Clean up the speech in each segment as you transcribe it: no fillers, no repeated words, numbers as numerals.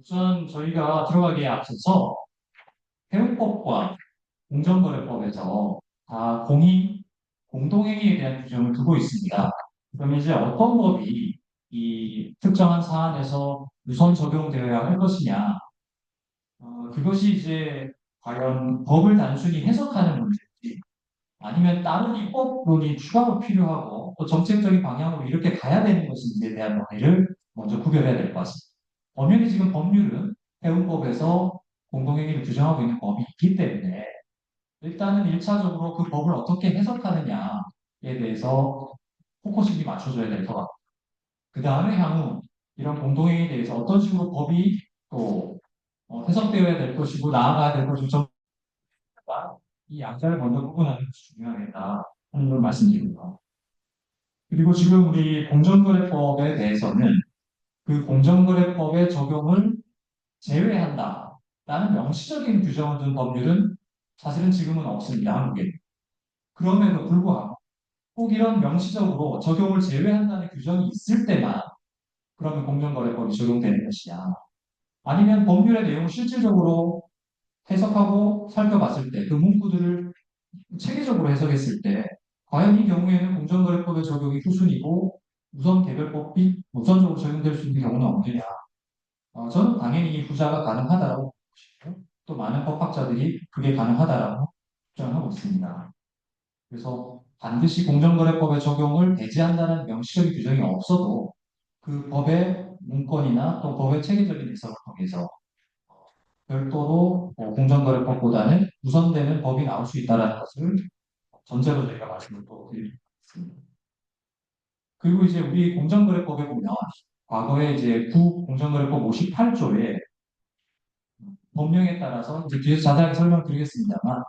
우선 저희가 들어가기에 앞서서 회원법과 공정거래법에서 다 공동행위에 대한 규정을 두고 있습니다. 그럼 이제 어떤 법이 이 특정한 사안에서 우선 적용되어야 할 것이냐, 그것이 이제 과연 법을 단순히 해석하는 문제인지, 아니면 다른 입법론이 추가로 필요하고 또 정책적인 방향으로 이렇게 가야 되는 것인지에 대한 논의를 먼저 구별해야 될 것 같습니다. 엄연히 지금 법률은 해운법에서 공동행위를 규정하고 있는 법이 있기 때문에 일단은 1차적으로 그 법을 어떻게 해석하느냐에 대해서 포커싱이 맞춰져야 될 것 같고, 그 다음에 향후 이런 공동행위에 대해서 어떤 식으로 법이 또 해석되어야 될 것이고 나아가야 될 것이고 이 양자를 먼저 구분하는 것이 중요하겠다 하는 걸 말씀드립니다. 그리고 지금 우리 공정거래법에 대해서는 그 공정거래법의 적용을 제외한다라는 명시적인 규정을 둔 법률은 사실은 지금은 없습니다, 한국에. 그럼에도 불구하고 꼭 이런 명시적으로 적용을 제외한다는 규정이 있을 때만 그러면 공정거래법이 적용되는 것이냐. 아니면 법률의 내용을 실질적으로 해석하고 살펴봤을 때 그 문구들을 체계적으로 해석했을 때 과연 이 경우에는 공정거래법의 적용이 후순위고 우선 개별법 및 우선적으로 적용될 수 있는 경우는 없느냐. 저는 당연히 이 후자가 가능하다라고 보고 싶고 또 많은 법학자들이 그게 가능하다라고 주장하고 있습니다. 그래서 반드시 공정거래법의 적용을 배제한다는 명시적인 규정이 없어도 그 법의 문건이나 또 법의 체계적인 해석을 통해서 별도로 공정거래법보다는 우선되는 법이 나올 수 있다는 것을 전제로 저희가 말씀을 또 드리겠습니다. 그리고 이제 우리 공정거래법에 보면 과거에 이제 공정거래법 58조에 법령에 따라서 이제 뒤에서 자세하게 설명드리겠습니다만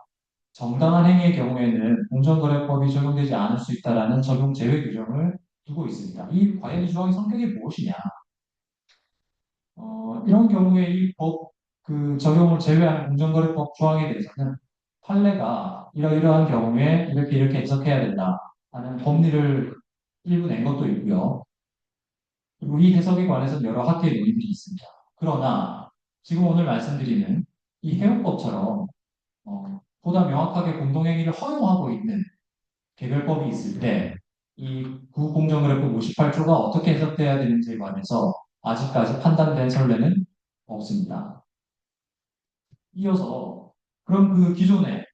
정당한 행위의 경우에는 공정거래법이 적용되지 않을 수 있다라는 적용 제외 규정을 두고 있습니다. 이 과연 이 조항의 성격이 무엇이냐? 이런 경우에 이 법 그 적용을 제외하는 공정거래법 조항에 대해서는 판례가 이러이러한 경우에 이렇게 해석해야 된다 하는 법리를 일부 낸 것도 있고요. 그리고 이 해석에 관해서 여러 학계의 논의들이 있습니다. 그러나 지금 오늘 말씀드리는 이 해운법처럼 보다 명확하게 공동행위를 허용하고 있는 개별법이 있을 때 이 구공정거래법 58조가 어떻게 해석돼야 되는지에 관해서 아직까지 판단된 선례는 없습니다. 이어서 그럼 그 기존에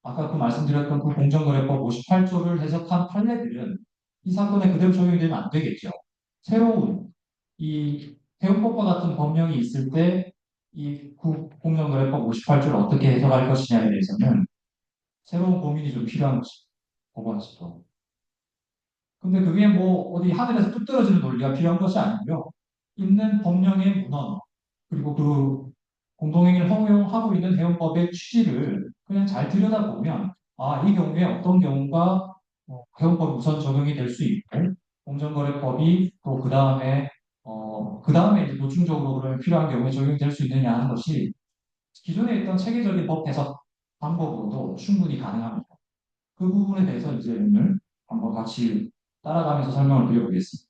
아까 그 말씀드렸던 그 공정거래법 58조를 해석한 판례들은 이 사건에 그대로 적용이 되면 안 되겠죠. 새로운 이 해운법과 같은 법령이 있을 때 이 공정거래법 58조를 어떻게 해석할 것이냐에 대해서는 새로운 고민이 좀 필요한 것입니다. 법원에서도. 근데 그게 뭐 어디 하늘에서 뚝 떨어지는 논리가 필요한 것이 아니고요. 있는 법령의 문헌 그리고 그 공동행위를 허용하고 있는 해운법의 취지를 그냥 잘 들여다보면 이 경우에 어떤 경우가 해운법 우선 적용이 될 수 있고 공정거래법이 또 그 다음에 이제 보충적으로 그러면 필요한 경우에 적용이 될 수 있느냐 하는 것이 기존에 있던 체계적인 법 해석 방법으로도 충분히 가능합니다. 그 부분에 대해서 이제 오늘 한번 같이 따라가면서 설명을 드려보겠습니다.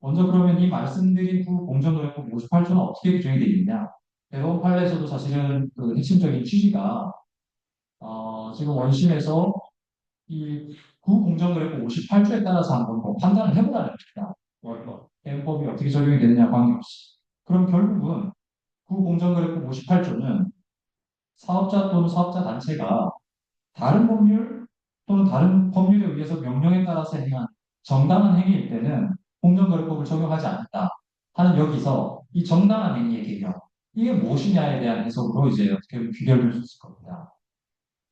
먼저 그러면 이 말씀드린 그 공정거래법 58조는 어떻게 규정이 되어 있느냐? 대법원 판례에서도 사실은 그 핵심적인 취지가 지금 원심에서 이 구공정거래법 58조에 따라서 한번 뭐 판단을 해보라는 겁니다. 대법이 어떻게 적용이 되느냐 관계없이. 그럼 결국은 구공정거래법 58조는 사업자 또는 사업자 단체가 다른 법률 또는 다른 법률에 의해서 명령에 따라서 행한 정당한 행위일 때는 공정거래법을 적용하지 않는다 하는 여기서 이 정당한 행위의 개념 이게 무엇이냐에 대한 해석으로 이제 어떻게 보면 귀결될 수 있을 겁니다.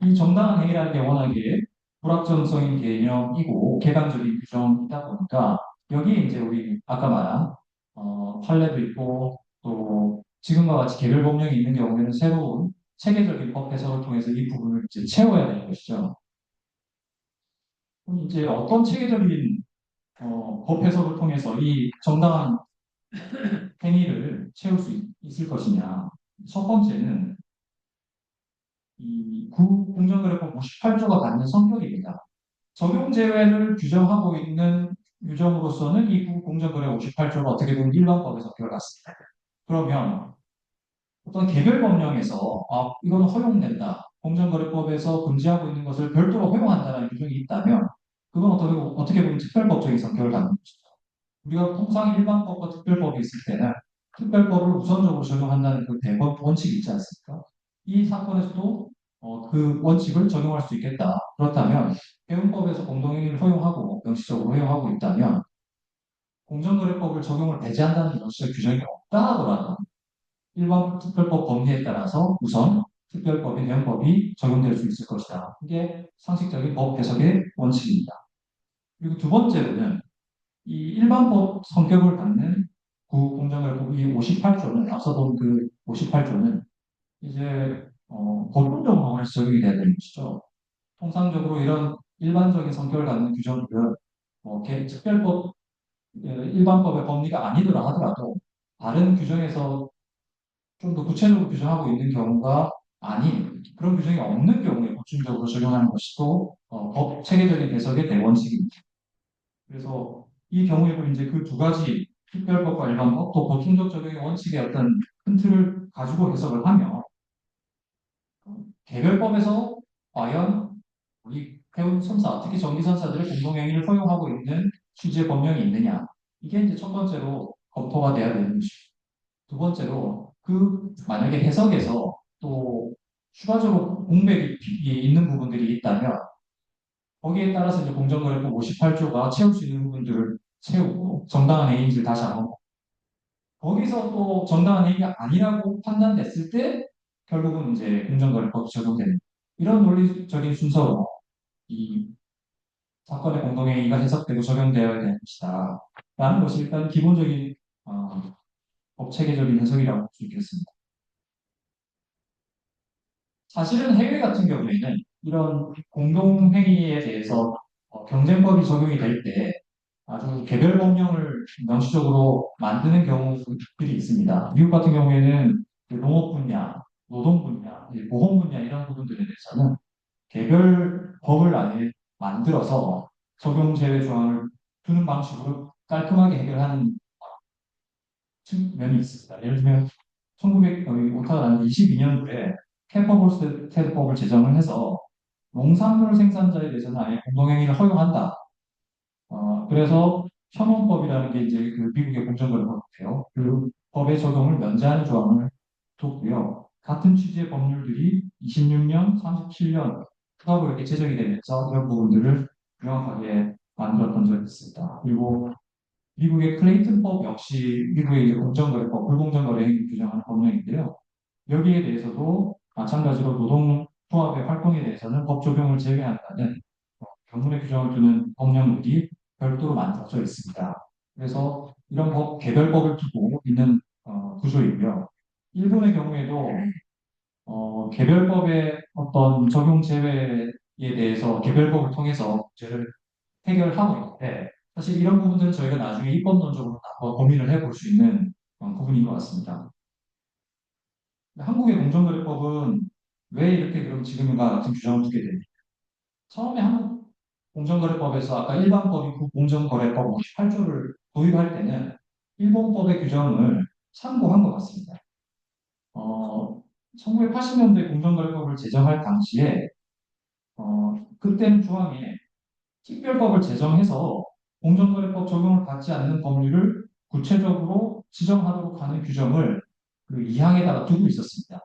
이 정당한 행위라는 게 워낙에 불확정성인 개념이고 개방적인 규정이다 보니까 여기에 이제 우리 아까 말한 판례도 있고 또 지금과 같이 개별 법령이 있는 경우에는 새로운 체계적인 법 해석을 통해서 이 부분을 이제 채워야 되는 것이죠. 그럼 이제 어떤 체계적인 법 해석을 통해서 이 정당한 행위를 채울 수 있을 것이냐. 첫 번째는 이 공정거래법 58조가 갖는 성격입니다. 적용 제외를 규정하고 있는 규정으로서는 이 공정거래 58조가 어떻게든 일반법에서 들어갔습니다. 그러면 어떤 개별 법령에서 이건 허용된다. 공정거래법에서 금지하고 있는 것을 별도로 허용한다는 규정이 있다면 그건 어떻게 보면 특별법적인 성격을 갖는 것이죠. 우리가 통상 일반법과 특별법이 있을 때는 특별법을 우선적으로 적용한다는 그 대법 원칙이 있지 않습니까? 이 사건에서도 그 원칙을 적용할 수 있겠다. 그렇다면 해운법에서 공동행위를 허용하고 명시적으로 허용하고 있다면 공정거래법을 적용을 배제한다는 명시적 규정이 없다 하더라도 일반 특별법 법리에 따라서 우선 특별법인 해운법이 적용될 수 있을 것이다. 이게 상식적인 법 해석의 원칙입니다. 그리고 두 번째로는 이 일반법 성격을 갖는 공정거래법 이 58조는 앞서 본 그 58조는 이제 법률적으로 적용이 돼야 되는 것이죠. 통상적으로 이런 일반적인 성격을 갖는 규정들은 특별법, 일반법의 법리가 아니더라 하더라도 다른 규정에서 좀 더 구체적으로 규정하고 있는 경우가 아닌 그런 규정이 없는 경우에 보충적으로 적용하는 것이 또 법 체계적인 해석의 대원칙입니다. 그래서 이 경우에도 이제 그 두 가지 특별법과 일반법 또 보충적 적용의 원칙의 어떤 큰 틀을 가지고 해석을 하며 개별법에서 과연 우리 해운 선사, 특히 전기선사들의 공동행위를 허용하고 있는 취지의 법령이 있느냐. 이게 이제 첫 번째로 검토가 돼야 되는 것이고, 두 번째로 만약에 해석에서 또 추가적으로 공백이 있는 부분들이 있다면 거기에 따라서 이제 공정거래법 58조가 채울 수 있는 부분들을 채우고 정당한 행위인지를 다시 한번 거기서 또 정당한 행위가 아니라고 판단됐을 때 결국은 이제 공정거래법이 적용되는 이런 논리적인 순서로 이 사건의 공동행위가 해석되고 적용되어야 되는 것이다. 라는 것이 일단 기본적인 어, 법 체계적인 해석이라고 볼 수 있겠습니다. 사실은 해외 같은 경우에는 이런 공동행위에 대해서 경쟁법이 적용이 될 때 아주 개별 법령을 명시적으로 만드는 경우들이 있습니다. 미국 같은 경우에는 그 농업 분야, 노동 분야, 보험 분야 이런 부분들에 대해서는 개별 법을 아예 만들어서 적용 제외 조항을 두는 방식으로 깔끔하게 해결하는 측면이 있습니다. 예를 들면 1900, 오타가 22년도에 캠퍼볼스테법을 제정을 해서 농산물 생산자에 대해서는 아예 공동행위를 허용한다. 그래서 현원법이라는 게 이제 그 미국의 공정거래법인데요. 그 법의 적용을 면제하는 조항을 뒀고요. 같은 취지의 법률들이 26년, 37년 추가로 이렇게 제정이 되면서 이런 부분들을 명확하게 만들었던 적이 있습니다. 그리고 미국의 클레이튼법 역시 미국의 이제 공정거래법, 불공정거래 행위 규정하는 법령인데요. 여기에 대해서도 마찬가지로 노동조합의 활동에 대해서는 법 적용을 제외한다는 경문의 규정을 두는 법령들이 별도로 만들어져 있습니다. 그래서 이런 개별법을 두고 있는 구조이고요. 일본의 경우에도 개별법의 어떤 적용 제외에 대해서 개별법을 통해서 문제를 해결하고 있는데 사실 이런 부분들은 저희가 나중에 입법론적으로 한번 고민을 해볼 수 있는 부분인 것 같습니다. 한국의 공정거래법은 왜 이렇게 그럼 지금과 같은 규정을 두게 됩니까? 처음에 한국 공정거래법에서 아까 일반법이 공정거래법 58조를 도입할 때는 일본법의 규정을 참고한 것 같습니다. 1980년대 공정거래법을 제정할 당시에 그때는 조항에 특별법을 제정해서 공정거래법 적용을 받지 않는 법률을 구체적으로 지정하도록 하는 규정을 그 2항에다가 두고 있었습니다.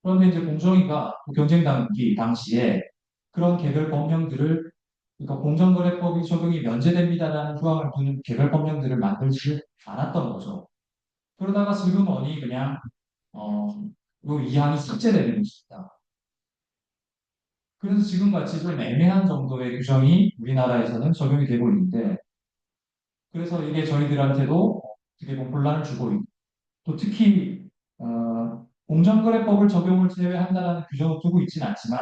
그런데 이제 공정위가 경쟁당국이 당시에 그런 개별 법령들을 그러니까 공정거래법이 적용이 면제됩니다라는 조항을 두는 개별 법령들을 만들지 않았던 거죠. 그러다가 슬그머니 그냥 이 2항이 삭제되는 것입니다. 그래서 지금같이 좀 애매한 정도의 규정이 우리나라에서는 적용이 되고 있는데 그래서 이게 저희들한테도 어떻게 보면 혼란을 주고 있고 또 특히 공정거래법을 적용을 제외한다는 규정을 두고 있지는 않지만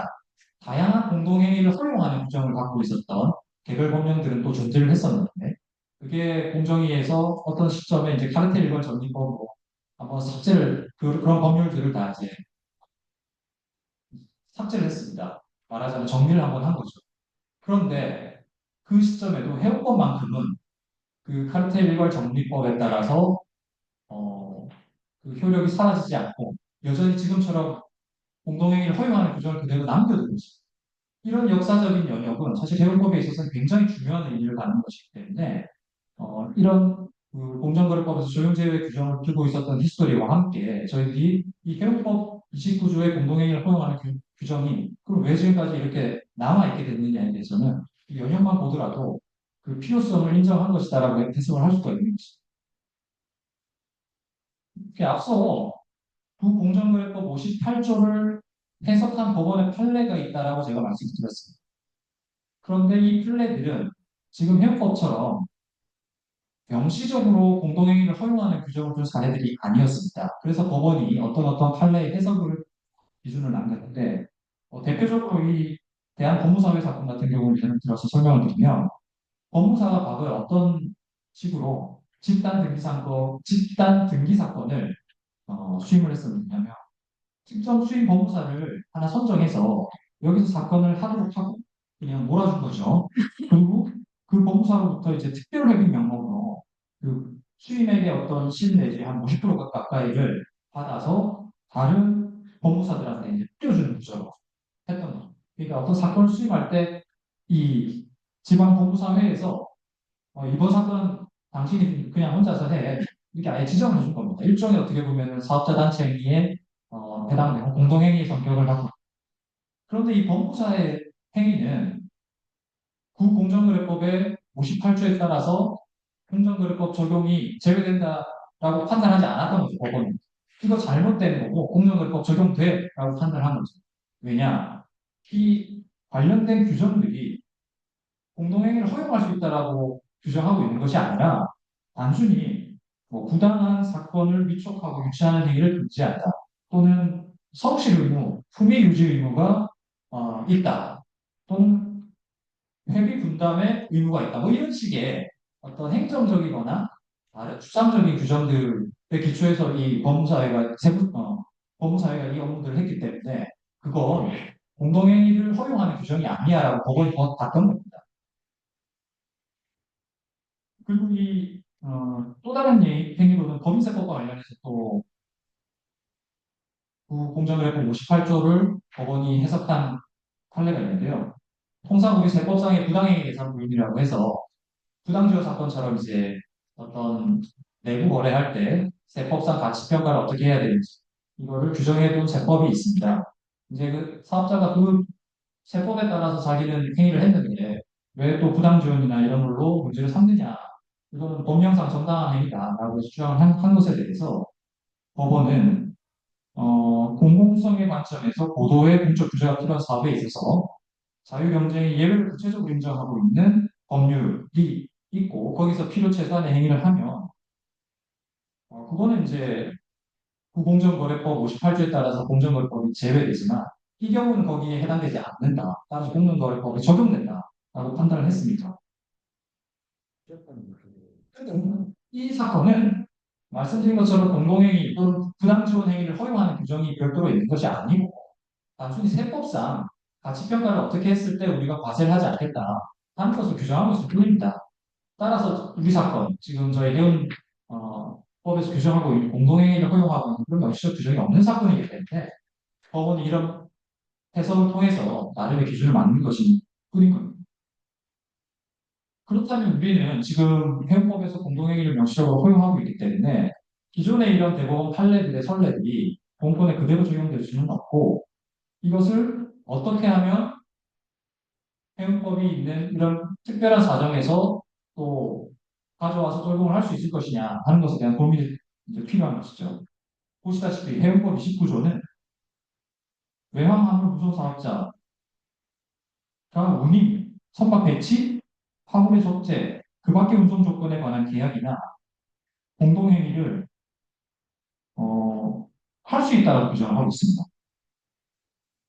다양한 공동행위를 허용하는 규정을 갖고 있었던 개별 법령들은 또 존재를 했었는데 그게 공정위에서 어떤 시점에 이제 카르텔 일괄 정리법으로 한번 그런 법률들을 다 이제 삭제를 했습니다. 말하자면 정리를 한번 한 거죠. 그런데 그 시점에도 해운법만큼은 그 카르텔 일괄 정리법에 따라서 어, 그 효력이 사라지지 않고 여전히 지금처럼 공동행위를 허용하는 규정을 그대로 남겨두고 있습니다. 이런 역사적인 영역은 사실 해운법에 있어서는 굉장히 중요한 의미를 갖는 것이기 때문에 이런 그 공정거래법에서 조용제외 규정을 두고 있었던 히스토리와 함께 저희들이 이 해운법 29조의 공동행위를 허용하는 규정이 그럼 왜 지금까지 이렇게 남아있게 됐느냐에 대해서는 이 영역만 보더라도 그 필요성을 인정한 것이다라고 해석을 할 수가 있는 것입니다. 앞서 부 공정거래법 58조를 해석한 법원의 판례가 있다라고 제가 말씀드렸습니다. 그런데 이 판례들은 지금 해운법처럼 명시적으로 공동행위를 허용하는 규정을 둔 사례들이 아니었습니다. 그래서 법원이 어떤 판례의 해석을 기준을 남겼는데 대표적으로 이 대한법무사회 사건 같은 경우를 예를 들어서 설명을 드리면 법무사가 과거에 어떤 식으로 집단 등기 사건을 수임을 했었느냐면 특정 수임 법무사를 하나 선정해서 여기서 사건을 하도록 하고 그냥 몰아준 거죠. 그리고 그 법무사로부터 이제 특별회비 명목으로 그 수임액의 어떤 실 내지 한 50% 가까이를 받아서 다른 법무사들한테 이제 뿌려주는 구조로 했던 거죠. 그러니까 어떤 사건을 수임할 때 이 지방 법무사회에서 이번 사건 당신이 그냥 혼자서 해. 이렇게 아예 지정을 해준 겁니다. 일종의 어떻게 보면 사업자 단체 행위에 해당되는 공동행위 성격을 하고. 그런데 이 법무사의 행위는 구공정거래법의 58조에 따라서 공정거래법 적용이 제외된다라고 판단하지 않았던 거죠, 법원이. 이거 잘못된 거고 공정거래법 적용돼라고 판단한 거죠. 왜냐? 이 관련된 규정들이 공동행위를 허용할 수 있다라고 규정하고 있는 것이 아니라 단순히 뭐 부당한 사건을 위촉하고 유치하는 행위를 금지한다. 또는 성실 의무, 품위 유지 의무가 있다. 또는 회비 분담의 의무가 있다. 뭐 이런 식의 어떤 행정적이거나 다른 추상적인 규정들에 기초해서 이 법무사회가 이 업무들을 했기 때문에 그건 공동행위를 허용하는 규정이 아니야라고 법원이 봤던 겁니다. 그리고 또 다른 행위로는 법인세법과 관련해서 또 공정거래법 58조를 법원이 해석한 판례가 있는데요. 통상 우리 세법상의 부당행위 예상 부인이라고 해서 부당지원 사건처럼 이제 어떤 내부 거래할 때 세법상 가치평가를 어떻게 해야 되는지 이거를 규정해둔 세법이 있습니다. 이제 그 사업자가 그 세법에 따라서 자기는 행위를 했는데 왜 또 부당지원이나 이런 걸로 문제를 삼느냐. 이거는 법령상 정당한 행위다라고 주장을 한 것에 대해서 법원은 공공성의 관점에서 고도의 공적 규제가 필요한 사업에 있어서 자유경쟁의 예외를 구체적으로 인정하고 있는 법률이 있고 거기서 필요 최소한의 행위를 하면 그거는 이제 공정거래법 58조에 따라서 공정거래법이 제외되지만 이 경우는 거기에 해당되지 않는다. 따라서 공정거래법이 적용된다라고 판단을 했습니다. 이 사건은 말씀드린 것처럼 공동행위 또는 부당지원 행위를 허용하는 규정이 별도로 있는 것이 아니고 단순히 세법상 가치평가를 어떻게 했을 때 우리가 과세를 하지 않겠다 하는 것을 규정하고 있을 뿐입니다. 따라서 우리 사건, 지금 저희 해운 법에서 규정하고 있는 공동행위를 허용하고 있는 그런 명시적 규정이 없는 사건이기 때문에 법원이 이런 해석을 통해서 나름의 기준을 만든 것인 뿐인 겁니다. 그렇다면 우리는 지금 해운법에서 공동행위를 명시적으로 허용하고 있기 때문에 기존의 이런 대법원 판례들의 선례들이 공권에 그대로 적용될 수는 없고 이것을 어떻게 하면 해운법이 있는 이런 특별한 사정에서 또 가져와서 적용을 할 수 있을 것이냐 하는 것에 대한 고민이 이제 필요한 것이죠. 보시다시피 해운법 29조는 외항하물 무소사업자가 운임, 선박 배치, 화물의 적재, 그 밖의 운송 조건에 관한 계약이나 공동행위를 할 수 있다고 규정을 하고 있습니다.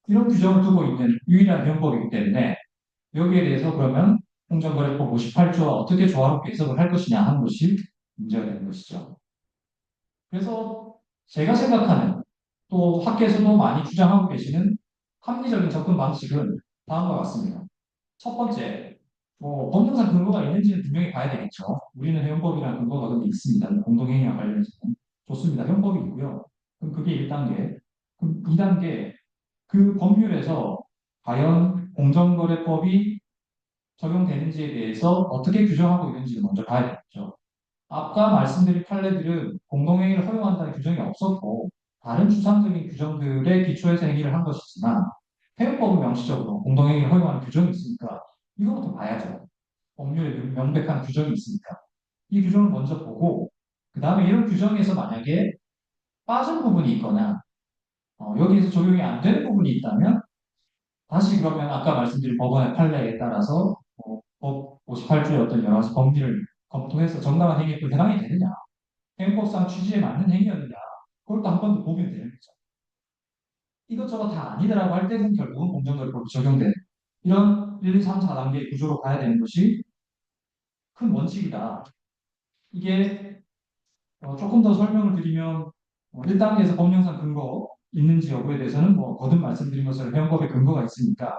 이런 규정을 두고 있는 유일한 해운법이기 때문에 여기에 대해서 그러면 공정거래법 58조와 어떻게 조화롭게 해석을 할 것이냐 하는 것이 문제가 되는 것이죠. 그래서 제가 생각하는 또 학계에서도 많이 주장하고 계시는 합리적인 접근 방식은 다음과 같습니다. 첫 번째, 뭐 법령상 근거가 있는지는 분명히 봐야 되겠죠. 우리는 해운법이라는 근거가 근데 있습니다. 공동행위와 관련해서는. 좋습니다. 해운법이 있고요. 그럼 그게 1단계. 그럼 2단계, 그 법률에서 과연 공정거래법이 적용되는지에 대해서 어떻게 규정하고 있는지를 먼저 봐야 되겠죠. 아까 말씀드린 판례들은 공동행위를 허용한다는 규정이 없었고 다른 추상적인 규정들의 기초에서 행위를 한 것이지만 해운법은 명시적으로 공동행위를 허용하는 규정이 있으니까 이거부터 봐야죠. 법률에 명백한 규정이 있으니까 이 규정을 먼저 보고 그 다음에 이런 규정에서 만약에 빠진 부분이 있거나 여기에서 적용이 안 되는 부분이 있다면 다시 그러면 아까 말씀드린 법원의 판례에 따라서 법 58조의 어떤 여러 가지 법리를 검토해서 정당한 행위에 또 해당이 되느냐, 행법상 취지에 맞는 행위였느냐, 그걸 또 한 번 더 보면 되는 거죠. 이것저것 다 아니더라고 할 때는 결국은 공정거래법이 적용되는 이런 1, 2, 3, 4단계 구조로 가야 되는 것이 큰 원칙이다. 이게 조금 더 설명을 드리면 1단계에서 법령상 근거 있는지 여부에 대해서는 뭐 거듭 말씀드린 것처럼 해운법에 근거가 있으니까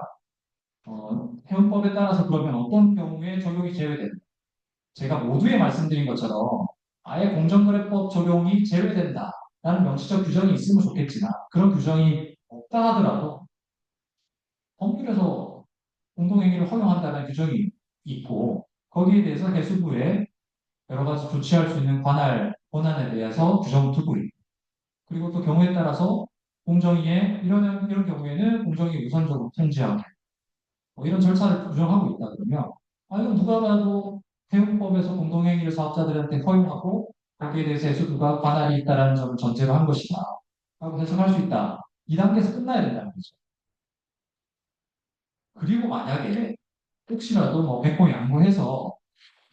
해운법에 따라서 그러면 어떤 경우에 적용이 제외되는 제가 모두에 말씀드린 것처럼 아예 공정거래법 적용이 제외된다라는 명시적 규정이 있으면 좋겠지만 그런 규정이 없다 하더라도 법률에서 공동행위를 허용한다는 규정이 있고 거기에 대해서 해수부에 여러 가지 조치할 수 있는 관할 권한에 대해서 규정을 두고 있고 그리고 또 경우에 따라서 공정위에 이런 경우에는 공정위 우선적으로 통지하고 이런 절차를 규정하고 있다 그러면 이건 누가 봐도 해운법에서 공동행위를 사업자들한테 허용하고 거기에 대해서 해수부가 관할이 있다는 점을 전제로 한 것이다 라고 해석할 수 있다. 2단계에서 끝나야 된다는 거죠. 그리고 만약에 혹시라도 뭐 백고 양보해서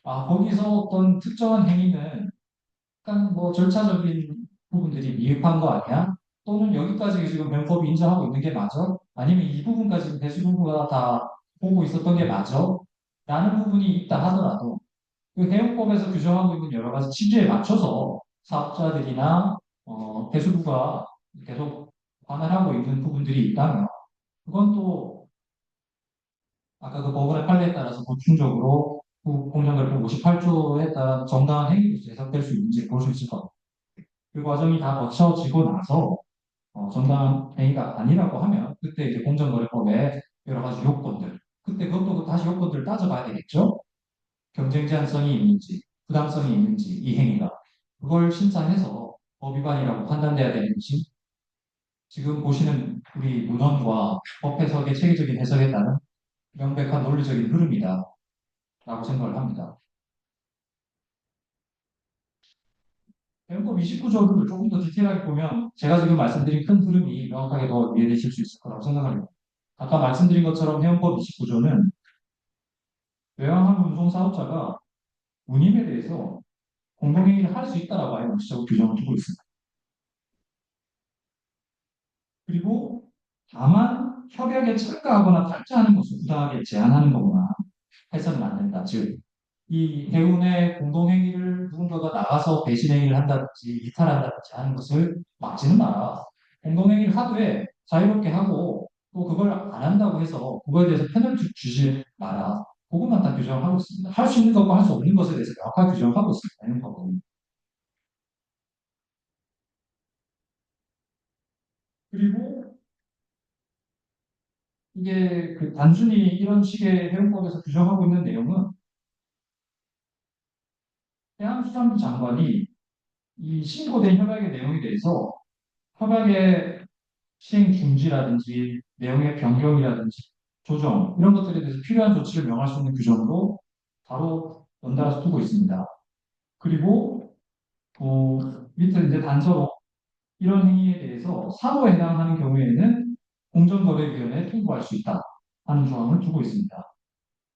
거기서 어떤 특정한 행위는 약간 뭐 절차적인 부분들이 미흡한 거 아니야? 또는 여기까지 지금 병법이 인정하고 있는 게 맞아? 아니면 이 부분까지 배수부가 다 보고 있었던 게 맞아? 라는 부분이 있다 하더라도 그 해운법에서 규정하고 있는 여러 가지 취지에 맞춰서 사업자들이나 배수부가 계속 관할하고 있는 부분들이 있다면 그건 또 아까 그 법원의 판례에 따라서 보충적으로 공정거래법 58조에 따라 정당한 행위로서 해석될 수 있는지 볼 수 있을 것 같아요. 그 과정이 다 거쳐지고 나서 정당한 행위가 아니라고 하면 그때 이제 공정거래법의 여러 가지 요건들 그때 그것도 다시 요건들을 따져봐야 되겠죠. 경쟁 제한성이 있는지 부당성이 있는지 이 행위가 그걸 심사해서 법 위반이라고 판단돼야 되는 것이 지금 보시는 우리 문헌과 법 해석의 체계적인 해석에 따른 명백한 논리적인 흐름이다라고 생각을 합니다. 배운법 29조를 조금 더 디테일하게 보면 제가 지금 말씀드린 큰 흐름이 명확하게 더 이해되실 수 있을 거라고 생각합니다. 아까 말씀드린 것처럼 해운법 29조는 외항하는 운송사업자가 운임에 대해서 공동행위를 할 수 있다라고 아예 명시적으로 규정을 두고 있습니다. 그리고 다만 협약에 참가하거나 탈퇴하는 것을 부당하게 제한하는 거거나 해서는 안 된다. 즉, 이 해운의 공동행위를 누군가가 나가서 배신행위를 한다든지 이탈한다든지 하는 것을 막지는 마라. 공동행위를 하되 자유롭게 하고 또 그걸 안 한다고 해서 그거에 대해서 페널티 주지 마라. 그것만 다 규정하고 있습니다. 할 수 있는 것과 할 수 없는 것에 대해서 명확하게 규정하고 있습니다. 이런 거고. 그리고 이게 그 단순히 이런 식의 해운법에서 규정하고 있는 내용은 해양수산부 장관이 이 신고된 협약의 내용에 대해서 협약의 시행 중지라든지 내용의 변경이라든지 조정 이런 것들에 대해서 필요한 조치를 명할 수 있는 규정으로 바로 연달아서 두고 있습니다. 그리고 밑에 이제 단서로 이런 행위에 대해서 사고에 해당하는 경우에는 공정거래위원회에 통보할 수 있다 하는 조항을 두고 있습니다.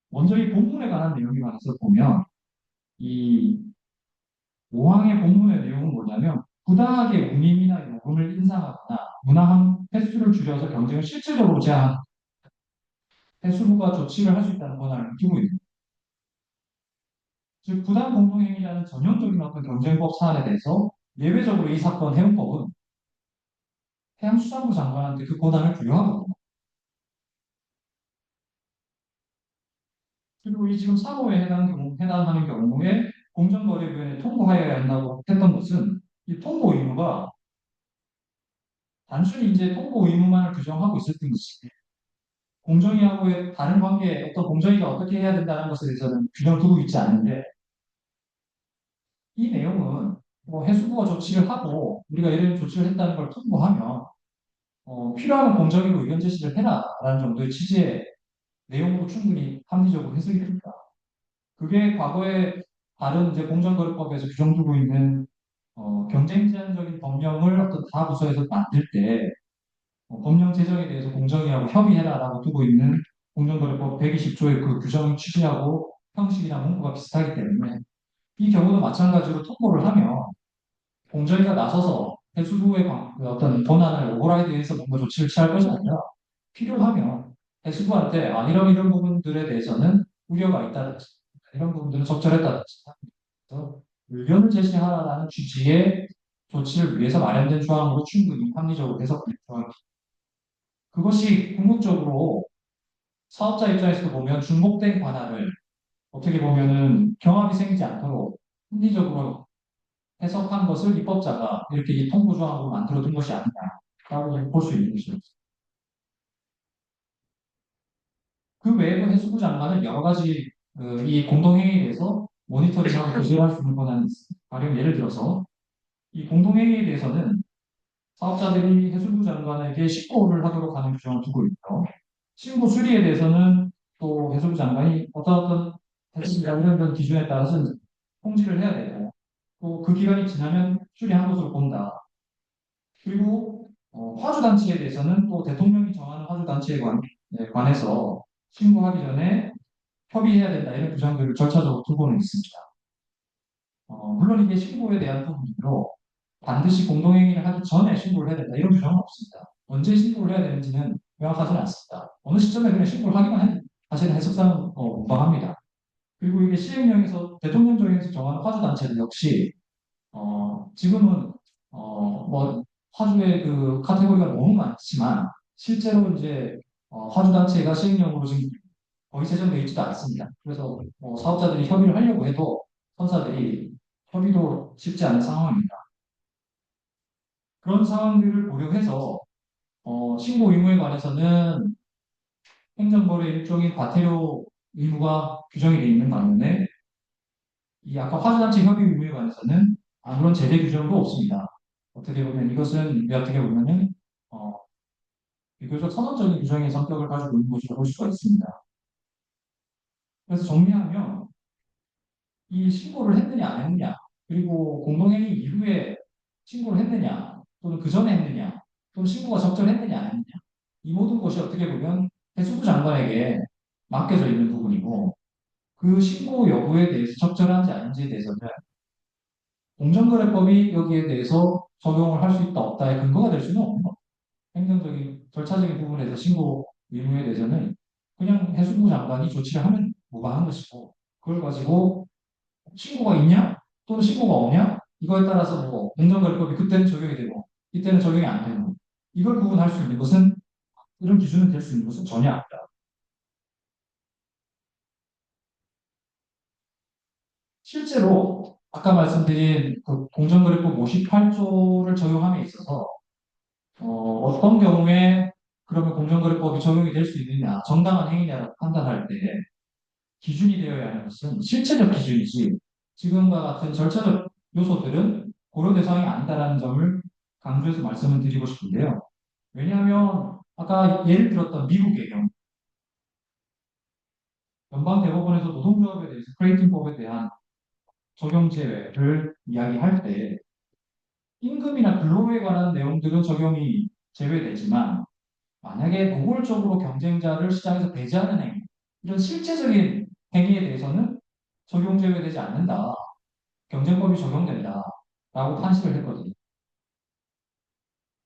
먼저 이 본문에 관한 내용에 관해서 보면 이 5항의 본문의 내용은 뭐냐면 부당하게 운임이나 요금을 인상하거나 문화항 횟수를 줄여서 경쟁을 실질적으로 제한 해수부가 조치를 할 수 있다는 권한을 두고 있는 즉 부당 공동행위라는 전형적인 어떤 경쟁법 사안에 대해서 예외적으로 이 사건 해운법은 해양수산부 장관한테 그 권한을 부여하거든요. 그리고 이 지금 사고에 해당하는 경우에 공정거래위원회에 통보하여야 한다고 했던 것은 이 통보 의무가 단순히 이제 통보 의무만을 규정하고 있을 뿐이지 공정위하고의 다른 관계, 어떤 공정위가 어떻게 해야 된다는 것에 대해서는 균형을 두고 있지 않는데 이 내용은 뭐 해수부가 조치를 하고 우리가 이런 조치를 했다는 걸 통보하면 필요하면 공정위로 의견 제시를 해라라는 정도의 취지의 내용으로 충분히 합리적으로 해석이 됩니다. 그게 과거에 다른 이제 공정거래법에서 규정두고 있는 경쟁 제한적인 법령을 어떤 타 부서에서 만들 때 법령 제정에 대해서 공정위하고 협의해라라고 두고 있는 공정거래법 120조의 그 규정 취지하고 형식이나 문구가 비슷하기 때문에 이 경우도 마찬가지로 통보를 하면 공정위가 나서서 해수부의 그 어떤 권한을 오버라이드해서 뭔가 조치를 취할 것이 아니라 필요하면 해수부한테 이런 부분들에 대해서는 우려가 있다든지 이런 부분들은 적절했다든지 그래서 의견을 제시하라는 취지의 조치를 위해서 마련된 조항으로 충분히 합리적으로 해석된 조항입니다. 그것이 궁극적으로 사업자 입장에서 보면 중복된 관할을 어떻게 보면은 경합이 생기지 않도록 합리적으로 해석한 것을 입법자가 이렇게 이 통보 조항으로 만들어둔 것이 아니냐라고 볼 수 있는 것이죠. 그 외에도 해수부 장관은 여러 가지 이 공동행위에 대해서 모니터링하고 조절할 수 있는 권한이 있습니다. 가령 예를 들어서 이 공동행위에 대해서는 사업자들이 해수부 장관에게 신고를 하도록 하는 규정을 두고 있고 신고 수리에 대해서는 또 해수부 장관이 어떤 해수부가 이런 기준에 따라서 통지를 해야 되고 또 그 기간이 지나면 수리한 것으로 본다. 그리고 화주단체에 대해서는 또 대통령이 정하는 화주단체에 관해서 신고하기 전에 협의해야 된다 이런 규정들을 절차적으로 두고는 있습니다. 물론 이게 신고에 대한 부분으로 반드시 공동행위를 하기 전에 신고를 해야 된다 이런 규정은 없습니다. 언제 신고를 해야 되는지는 명확하지는 않습니다. 어느 시점에 그냥 신고를 하기만 해도 사실은 해석상은 무방합니다. 그리고 이게 시행령에서 대통령령에서 정하는 화주단체들 역시 지금은 뭐 화주의 그 카테고리가 너무 많지만 실제로 이제 화주 단체가 시행령으로 지금 거의 제정되어 있지도 않습니다. 그래서 사업자들이 협의를 하려고 해도 선사들이 협의도 쉽지 않은 상황입니다. 그런 상황들을 고려해서 신고 의무에 관해서는 행정벌의 일종의 과태료 의무가 규정이 되어 있는 반면에 이 아까 화주단체 협의 의무에 관해서는 아무런 제재 규정도 없습니다. 어떻게 보면 이것은 어떻게 보면은 어, 비교적 선언적인 규정의 성격을 가지고 있는 것이라고 볼 수가 있습니다. 그래서 정리하면 이 신고를 했느냐 안 했느냐 그리고 공동행위 이후에 신고를 했느냐 또는 그 전에 했느냐 또는 신고가 적절했느냐 안 했느냐 이 모든 것이 어떻게 보면 해수부 장관에게 맡겨져 있는 부분이고 그 신고 여부에 대해서 적절한지 아닌지에 대해서는 공정거래법이 여기에 대해서 적용을 할 수 있다 없다의 근거가 될 수는 없는 것. 행정적인 절차적인 부분에서 신고 의무에 대해서는 그냥 해수부 장관이 조치를 하면 무방한 것이고 그걸 가지고 신고가 있냐 또는 신고가 없냐 이거에 따라서 뭐 공정거래법이 그때는 적용이 되고 이때는 적용이 안 되고 이걸 구분할 수 있는 것은 이런 기준은 될 수 있는 것은 전혀 아니다. 실제로 아까 말씀드린 그 공정거래법 58조를 적용함에 있어서 어떤 경우에 그러면 공정거래법이 적용이 될 수 있느냐, 정당한 행위냐라고 판단할 때 기준이 되어야 하는 것은 실체적 기준이지 지금과 같은 절차적 요소들은 고려 대상이 아니다라는 점을 강조해서 말씀을 드리고 싶은데요. 왜냐하면 아까 예를 들었던 미국의 경우 연방대법원에서 노동조합에 대해서 크레이팅법에 대한 적용 제외를 이야기할 때 임금이나 근로에 관한 내용들은 적용이 제외되지만 만약에 노골적으로 경쟁자를 시장에서 배제하는 행위, 이런 실체적인 행위에 대해서는 적용 제외되지 않는다. 경쟁법이 적용된다. 라고 판시를 했거든요.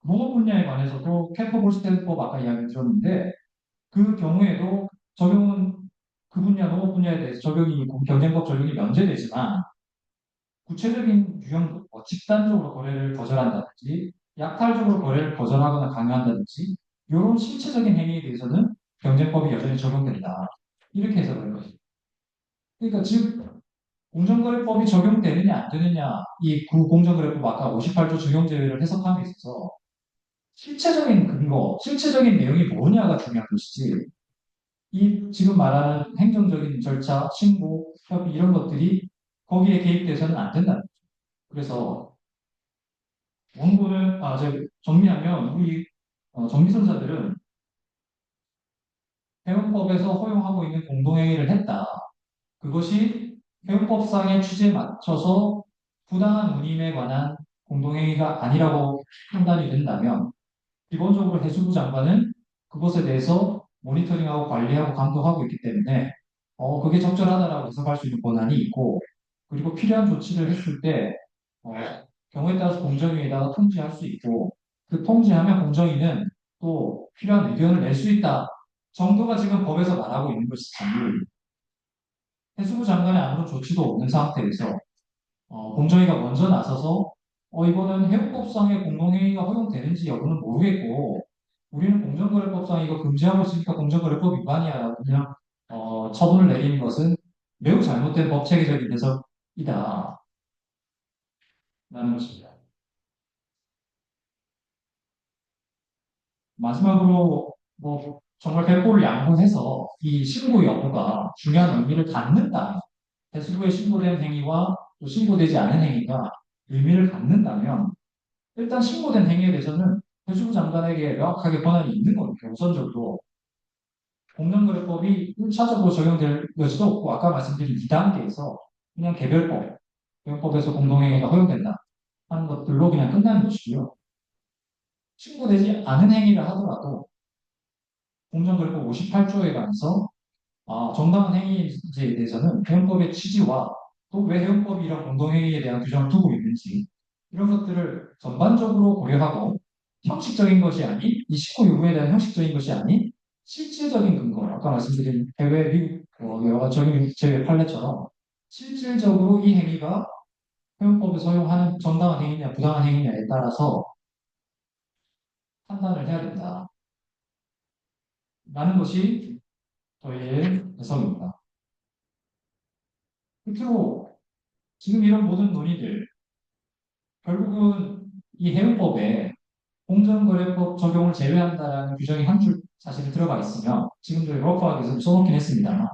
농업 분야에 관해서도 캠퍼볼스테드법 아까 이야기 들었는데 그 경우에도 적용은 그 분야, 농업 분야에 대해서 적용이, 경쟁법 적용이 면제되지만 구체적인 유형도 뭐 집단적으로 거래를 거절한다든지 약탈적으로 거래를 거절하거나 강요한다든지 이런 실체적인 행위에 대해서는 경쟁법이 여전히 적용된다. 이렇게 해석을 한 것입니다. 그러니까 즉 공정거래법이 적용되느냐 안 되느냐 이 공정거래법 아까 58조 적용 제외를 해석함에 있어서 실체적인 근거, 실체적인 내용이 뭐냐가 중요한 것이지 이 지금 말하는 행정적인 절차, 신고, 협의 이런 것들이 거기에 개입돼서는 안 된다. 그래서 원고는 정리하면 우리 정비선사들은 해운법에서 허용하고 있는 공동행위를 했다. 그것이 해운법상의 취지에 맞춰서 부당한 운임에 관한 공동행위가 아니라고 판단이 된다면 기본적으로 해수부 장관은 그것에 대해서 모니터링하고 관리하고 감독하고 있기 때문에 그게 적절하다라고 해석할 수 있는 권한이 있고 그리고 필요한 조치를 했을 때 어, 경우에 따라서 공정위에다가 통지할 수 있고 그 통지하면 공정위는 또 필요한 의견을 낼 수 있다 정도가 지금 법에서 말하고 있는 것이지 해수부 장관의 아무런 조치도 없는 상태에서 공정위가 먼저 나서서 이거는 해운법상의 공동행위가 허용되는지 여부는 모르겠고 우리는 공정거래법상 이거 금지하고 있으니까 공정거래법 위반이야라고 그냥 처분을 내리는 것은 매우 잘못된 법 체계적인 해석이다. 라는 것입니다. 마지막으로 뭐 정말 백보를 양보해서 이 신고 여부가 중요한 의미를 갖는다. 해수부에 신고된 행위와 또 신고되지 않은 행위가 의미를 갖는다면 일단 신고된 행위에 대해서는 해수부 장관에게 명확하게 권한이 있는 거니까 우선적으로 공정거래법이 1차적으로 적용될 여지도 없고 아까 말씀드린 2단계에서 그냥 개별법, 개별법에서 공동행위가 허용된다 하는 것들로 그냥 끝나는 것이고요. 신고되지 않은 행위를 하더라도 공정거래법 58조에 관해서 정당한 행위에 대해서는 해운법의 취지와 또 왜 해운법이 이런 공동행위에 대한 규정을 두고 있는지 이런 것들을 전반적으로 고려하고 형식적인 것이 아닌 이 신고 요구에 대한 형식적인 것이 아닌 실질적인 근거 아까 말씀드린 해외 미국 여러 가지 적용 제외 판례처럼 실질적으로 이 행위가 해운법에서 허용하는 정당한 행위냐 부당한 행위냐에 따라서 판단을 해야 된다. 라는 것이 저희의 해석입니다. 끝으로 지금 이런 모든 논의들 결국은 이 해운법에 공정거래법 적용을 제외한다라는 규정이 한 줄 사실 들어가 있으며 지금 저희 러프하게 써놓긴 했습니다만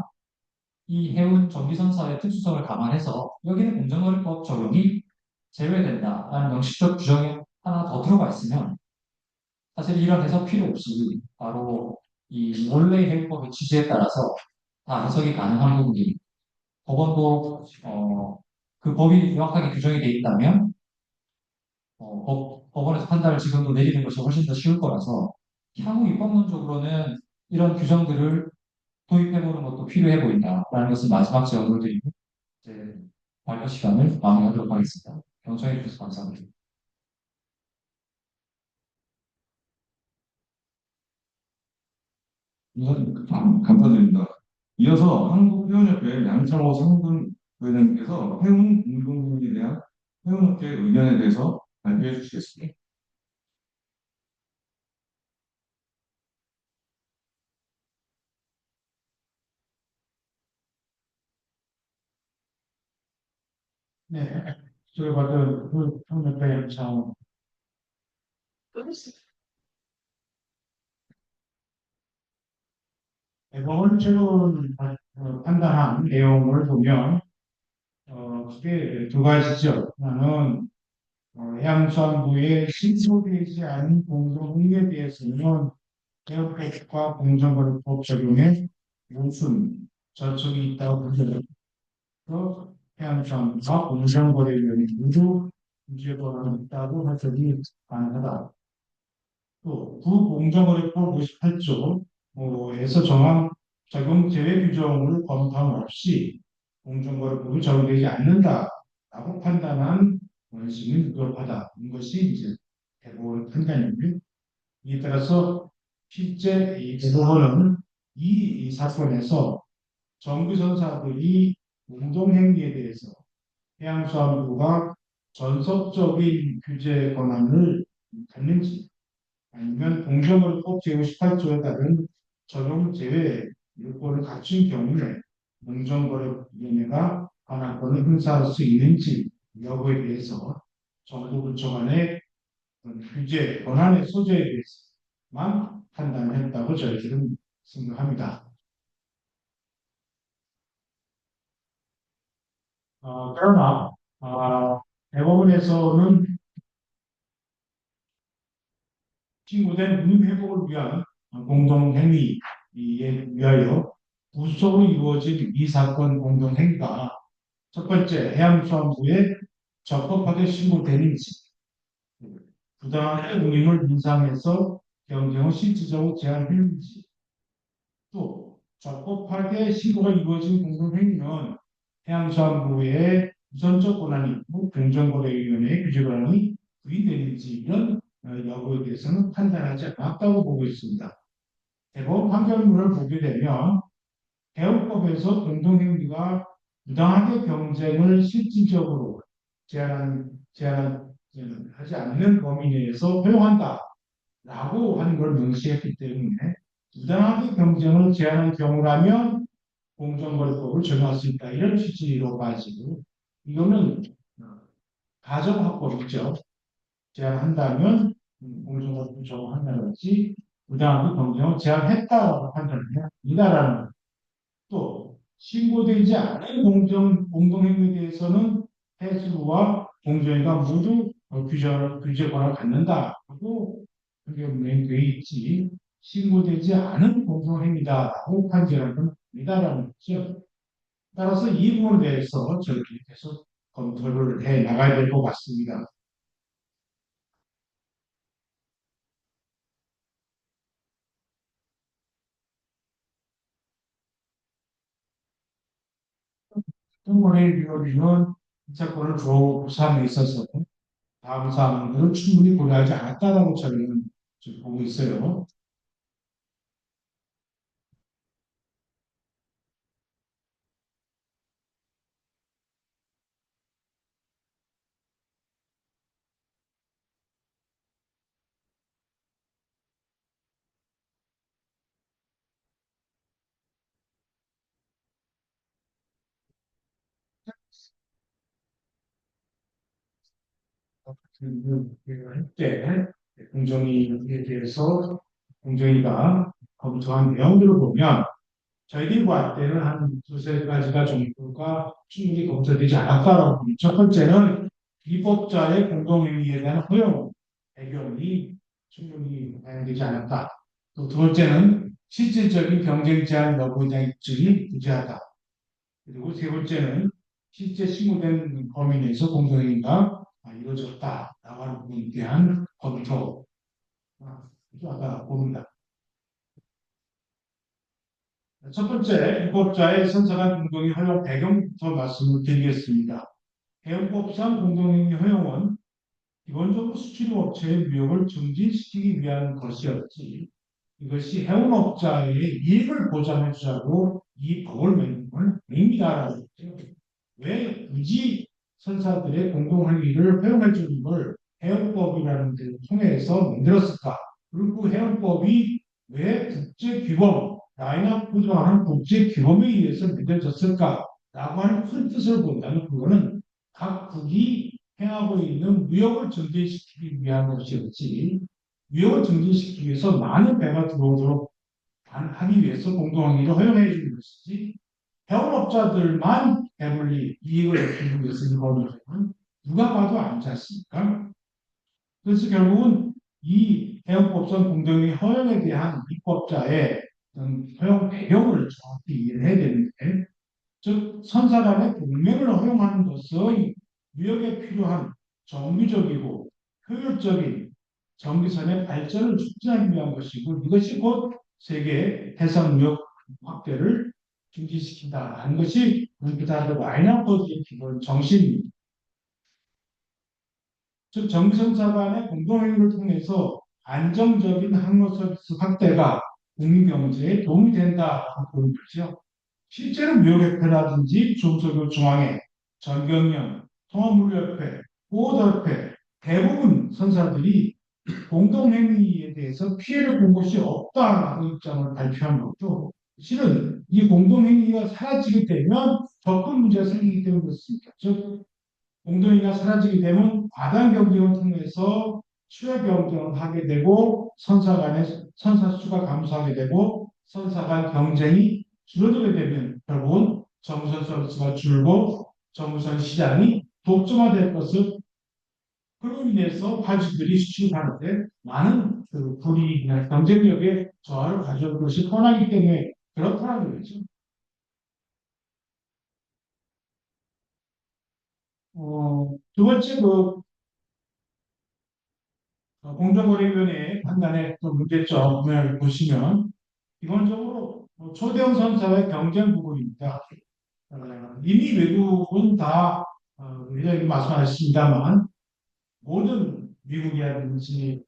이 해운 정비선사의 특수성을 감안해서 여기는 공정거래법 적용이 제외된다라는 명시적 규정이 하나 더 들어가 있으면 사실 이런 해석 필요 없이 바로 이 원래 해운법의 취지에 따라서 다 해석이 가능한 부분이 법원도 그 법이 명확하게 규정이 돼 있다면 법원에서 판단을 지금도 내리는 것이 훨씬 더 쉬울 거라서 향후 입법론적으로는 이런 규정들을 도입해보는 것도 필요해 보인다라는 것을 마지막 제언을 드리고 이제 발표 시간을 마무리하도록 하겠습니다. 경청해 주셔서 감사합니다. 우선 감사드립니다. 이어서 한국해운협회 양창호 상분부회장님께서 해운 공동행위에 대한 해운업계 의견에 대해서 발표해 주시겠습니다. 네, 저희 받은 협력회 참 대법원 최근 판단한 내용을 보면 크게 두 가지죠. 하나는 해양수산부의 신고되지 않은 공정행위에 대해서는 해양법과 공정거래법 적용에 무슨 저촉이 있다고 보더라도 해양수산부와 공정거래위원회 모두 문제 권한이 있다고 해석이 가능하다. 또 부공정거래법 58조에서 정한 적용 제외 규정을 검토함 없이 공정거래법이 적용되지 않는다라고 판단한 원심은 부합하다는 것이 이제 대법원 판단이고요. 이에 따라서 실제 이 대법원은 이 사건에서 정부전사들이 공동행위에 대해서 해양수산부가 전속적인 규제 권한을 갖는지 아니면 공정거래법 제58조에 따른 적용 제외 요건을 갖춘 경우에 공정거래위원회가 관할권을 행사할 수 있는지 여부에 대해서 정부 부처 간의 규제, 권한의 소재에 대해서만 판단했다고 저희들은 생각합니다. 그러나 대법원에서는 신고된 의무회복을 위한 공동행위에 위하여 구속으로 이루어진 이 사건 공동행위가 첫 번째 해양수산부에 적법하게 신고되는지, 부당하게 운임을 인상해서 경쟁을 실질적으로 제한했는지, 또 적법하게 신고가 이루어진 공동행위는 해양수산부의 우선적 권한이 있고 공정거래위원회의 규제 권한이 부인되는지 이런 여부에 대해서는 판단하지 않았다고 보고 있습니다. 대법원 판결문을 보게 되면 개헌법에서 공동행위가 부당하게 경쟁을 실질적으로 제한하지 않는 범위 내에서 허용한다라고 하는 걸 명시했기 때문에 부당하게 경쟁을 제한한 경우라면 공정거래법을 적용할 수 있다. 이런 취지로 가지고 이거는 가정합법이죠. 제한한다면 공정거래법 적용한다든지 부당하게 경쟁을 제한했다고 판단을 해야 한다라는 또 신고되지 않은 공동행위에 대해서는 해수부와 공정위가 모두 규제 권한을 갖는다고 판결문에 되어 있지 신고되지 않은 공동행위다라고 판결하는 건 아니다라는 거죠. 따라서 이 부분에 대해서 저희들이 계속 검토를 해 나가야 될 것 같습니다. 특검의 비율은 이 사건을 조사함에 있어서 다음 사항들을 충분히 고려하지 않았다라고 저희는 지금 보고 있어요. 할때 공정위에 대해서 공정위가 검토한 내용들을 보면 저희들이 볼 때는 한 두세 가지가 정도가 충분히 검토되지 않았다라고 봅니다. 첫 번째는 입법자의 공동행위에 대한 허용 배경이 충분히 반영되지 않았다. 또 두 번째는 실질적인 경쟁 제한 여부에 대한 입증이 부재하다. 그리고 세 번째는 실제 신고된 범위 내에서 공동행위가 이루어졌다라고 하는 부분에 대한 검토. 아까 봅니다. 첫 번째, 입법자의 선사간 공동행위 허용 배경부터 말씀을 드리겠습니다. 해운법상 공동행위 허용은 기본적으로 수출업체의 무역을 증진시키기 위한 것이었지 이것이 해운업자의 이익을 보장해 주자고 이 법을 만든 건 아닙니다라고 했죠. 왜 굳이 선사들의 공동행위를 허용해 주는 걸 해운법이라는 데를 통해서 만들었을까? 그리고 해운법이 왜 국제규범, 라인업 구조하는 국제규범에 의해서 만들어졌을까? 라고 하는 큰 뜻을 본다면 그거는 각국이 행하고 있는 무역을 증진시키기 위한 것이었지 무역을 증진시키기 위해서 많은 배가 들어오도록 하기 위해서 공동행위를 허용해 주는 것이지 해운업자들만 배불리 이익을 얻기 위해서 이 법을 누가 봐도 아니지 않습니까? 그래서 결국은 이 해운법상 공동행위 허용에 대한 입법자의 허용 배경을 정확히 이해를 해야 되는데 즉 선사 간의 동맹을 허용하는 것은 무역에 필요한 정기적이고 효율적인 정기선의 발전을 촉진하기 위한 것이고 이것이 곧 세계 해상 무역 확대를 증진시킨다는 것이 우리나라 마이너버드의 기본 정신입니다. 즉 정선사 간의 공동행위를 통해서 안정적인 항로 서비스 확대가 국민 경제에 도움이 된다고 보는 거죠. 실제로 무역협회라든지 중소기업중앙회, 전경련, 통합물류협회, 보호협회 대부분 선사들이 공동행위에 대해서 피해를 본 것이 없다라고 입장을 발표한 것도 실은 이 공동행위가 사라지게 되면 접근 문제가 생기기 때문에 그렇습니다. 즉, 공동행위가 사라지게 되면 과당 경쟁을 통해서 추회 경쟁을 하게 되고 선사 간의 선사 수가 감소하게 되고 선사 간 경쟁이 줄어들게 되면 결국은 정부선 서비스가 줄고 정부선 시장이 독점화될 것을 그로 인해서 화주들이 수출하는데 많은 그 불이익이나 경쟁력의 저하를 가져올 것이 뻔하기 때문에 그렇다는 거죠. 두 번째 공정거래위원회의 판단의 또 문제점을 보시면 기본적으로 초대형 선사의 경쟁 부분입니다. 이미 외국은 다 여기 말씀하셨습니다만 모든 미국이라든지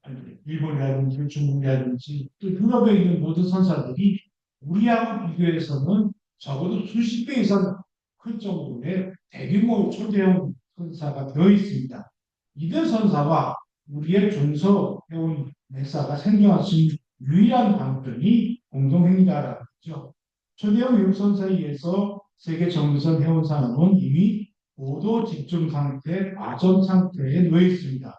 일본이라든지 중국이라든지 또 유럽에 있는 모든 선사들이 우리하고 비교해서는 적어도 수십 배 이상 큰 정도의 대규모 초대형 선사가 되어 있습니다. 이들 선사와 우리의 중소해운 매사가 생존할 수 있는 유일한 방편이 공동행위다라는 거죠. 초대형 외국 선사에 의해서 세계 정유선 해운 산업은 이미 고도 집중 상태, 과점 상태에 놓여 있습니다.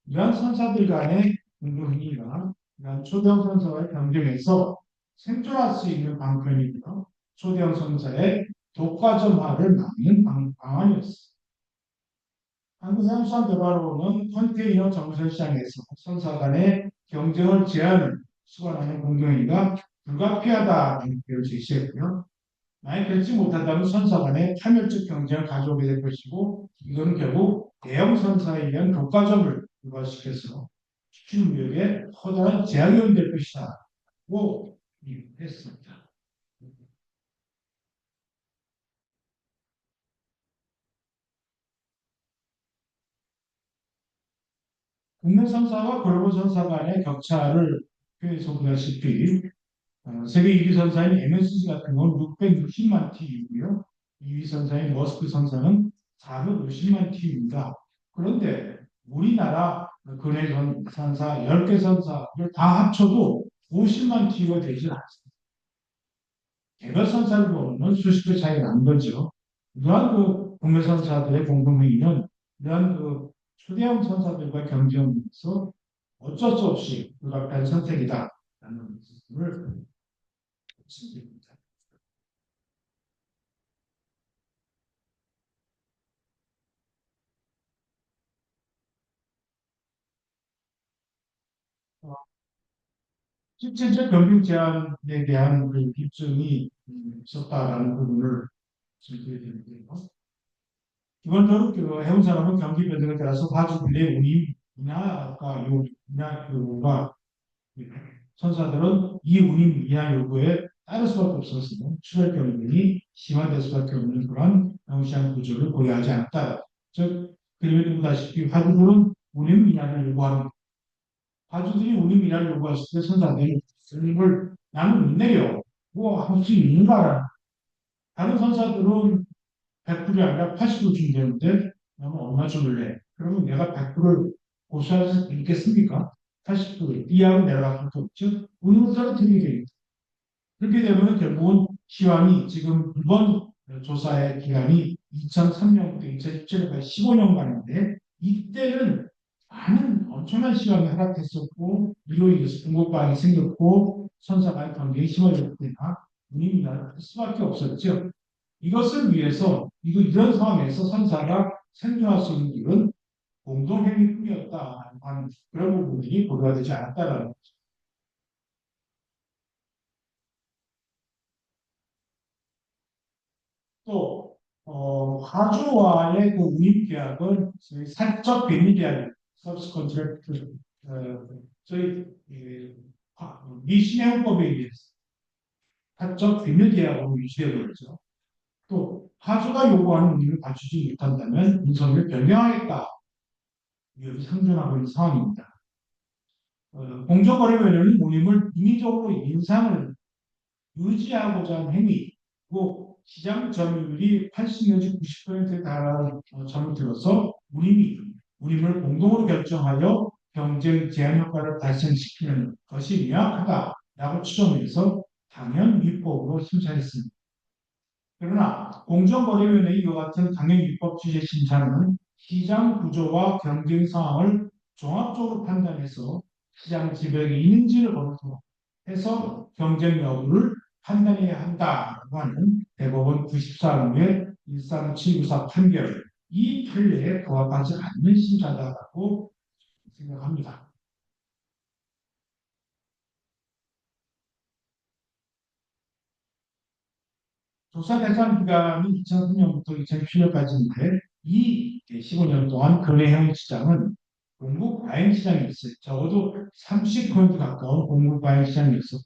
이러한 선사들 간의 공동행위가 이러한 초대형 선사와의 경쟁에서 생존할 수 있는 방편이고요. 초대형 선사의 독과점화를 막는 방안이었습니다. 한국해양수산대발원은 컨테이너 정선 시장에서 선사 간의 경쟁을 제한을 수반하는 공동행위가 불가피하다는 의견을 제시했고요. 만약 그렇지 못한다면 선사 간의 차별적 경쟁을 가져오게 될 것이고 이거는 결국 대형 선사에 의한 독과점을 부과시켜서 수출 무역에 커다란 제약이 될 것이다고 했습니다. 국내 선사와 글로벌 선사 간의 격차를 표에서 보다시피 세계 1위 선사인 MSG 같은 경우는 660만 TU고요. 2위 선사인 머스크 선사는 450만 TU입니다. 그런데 우리나라 근해 선사 10개 선사를 다 합쳐도 50만 TU가 되지 않습니다. 개별 선사를 보면 수십 배 차이가 난 거죠. 이러한 국내 선사들의 공동행위는 이러한 초대형 선사들과 경쟁하면서 어쩔 수 없이 불가피한 선택이다라는 것을 말씀드립니다. 실질적 경영 제한에 대한 입증이 있었다라는 부분을 말씀드려야 되는데요. 기본적으로 해운 산업은 경기 변동에 따라서 화주들의 운임이나 아까 요 인하 요구가 선사들은 이 운임 인하 요구에 따를 수밖에 없었으며 출혈 경쟁이 심화될 수밖에 없는 그런 영시장 구조를 고려하지 않았다. 즉 그림에 보다시피 화주들은 운임 인하를 요구하는 화주들이 운임 인하를 요구했을 때 선사들이 운임을 나는 못 내려 뭐 할 수 있는가라는 다른 선사들은 100%이 아니라 80% 준대는데 나는 얼마 줄래? 그러면 내가 100%를 고수할 수 있겠습니까? 80% 이하로 내려갈 수밖에 없죠. 운임을 떨어뜨리게 됩니다. 그렇게 되면 결국은 시황이 지금 이번 조사의 기간이 2003년부터 2017년까지 15년간인데 이때는 많은 엄청난 시황이 하락했었고 이로 인해서 공급방이 생겼고 선사간의 경쟁이 심화됐기 때문에 운임이 날 수밖에 없었죠. 이것을 위해서 이런 상황에서 선사가 생존할 수 있는 길은 공동행위뿐이었다 하는 그런 부분이 고려가 되지 않았다라는 거죠. 또 화주와의 그 운임 계약은 저희 사적 비밀 계약, 서비스 컨트랙트, 저희 미신해운법에 의해서 사적 비밀 계약으로 유지되고 있죠. 또 화주가 요구하는 운임을 갖추지 못한다면 인선을 변경하겠다 위협이 상존하고 있는 상황입니다. 공정거래위원회는 운임을 인위적으로 인상을 유지하고자 하는 행위고 시장 점유율이 80 내지 90%에 달하는 점을 들어서 운임을 공동으로 결정하여 경쟁 제한 효과를 발생시키는 것이 명확하다라고 추정해서 당연 위법으로 심사했습니다. 그러나 공정거래위원회의 이와 같은 당연 위법 취재 심사는 시장 구조와 경쟁 상황을 종합적으로 판단해서 시장 지배력이 있는지를 검토해서 경쟁 여부를 판단해야 한다고 하는 대법원 94호의 13794 판결, 이 판례에 부합하지 않는 심사다라고 생각합니다. 조사 대상 기간이 2003년부터 2007년까지인데 이 15년 동안 거래형 시장은 공급 과잉 시장이었어요. 적어도 30% 가까운 공급 과잉 시장이었어.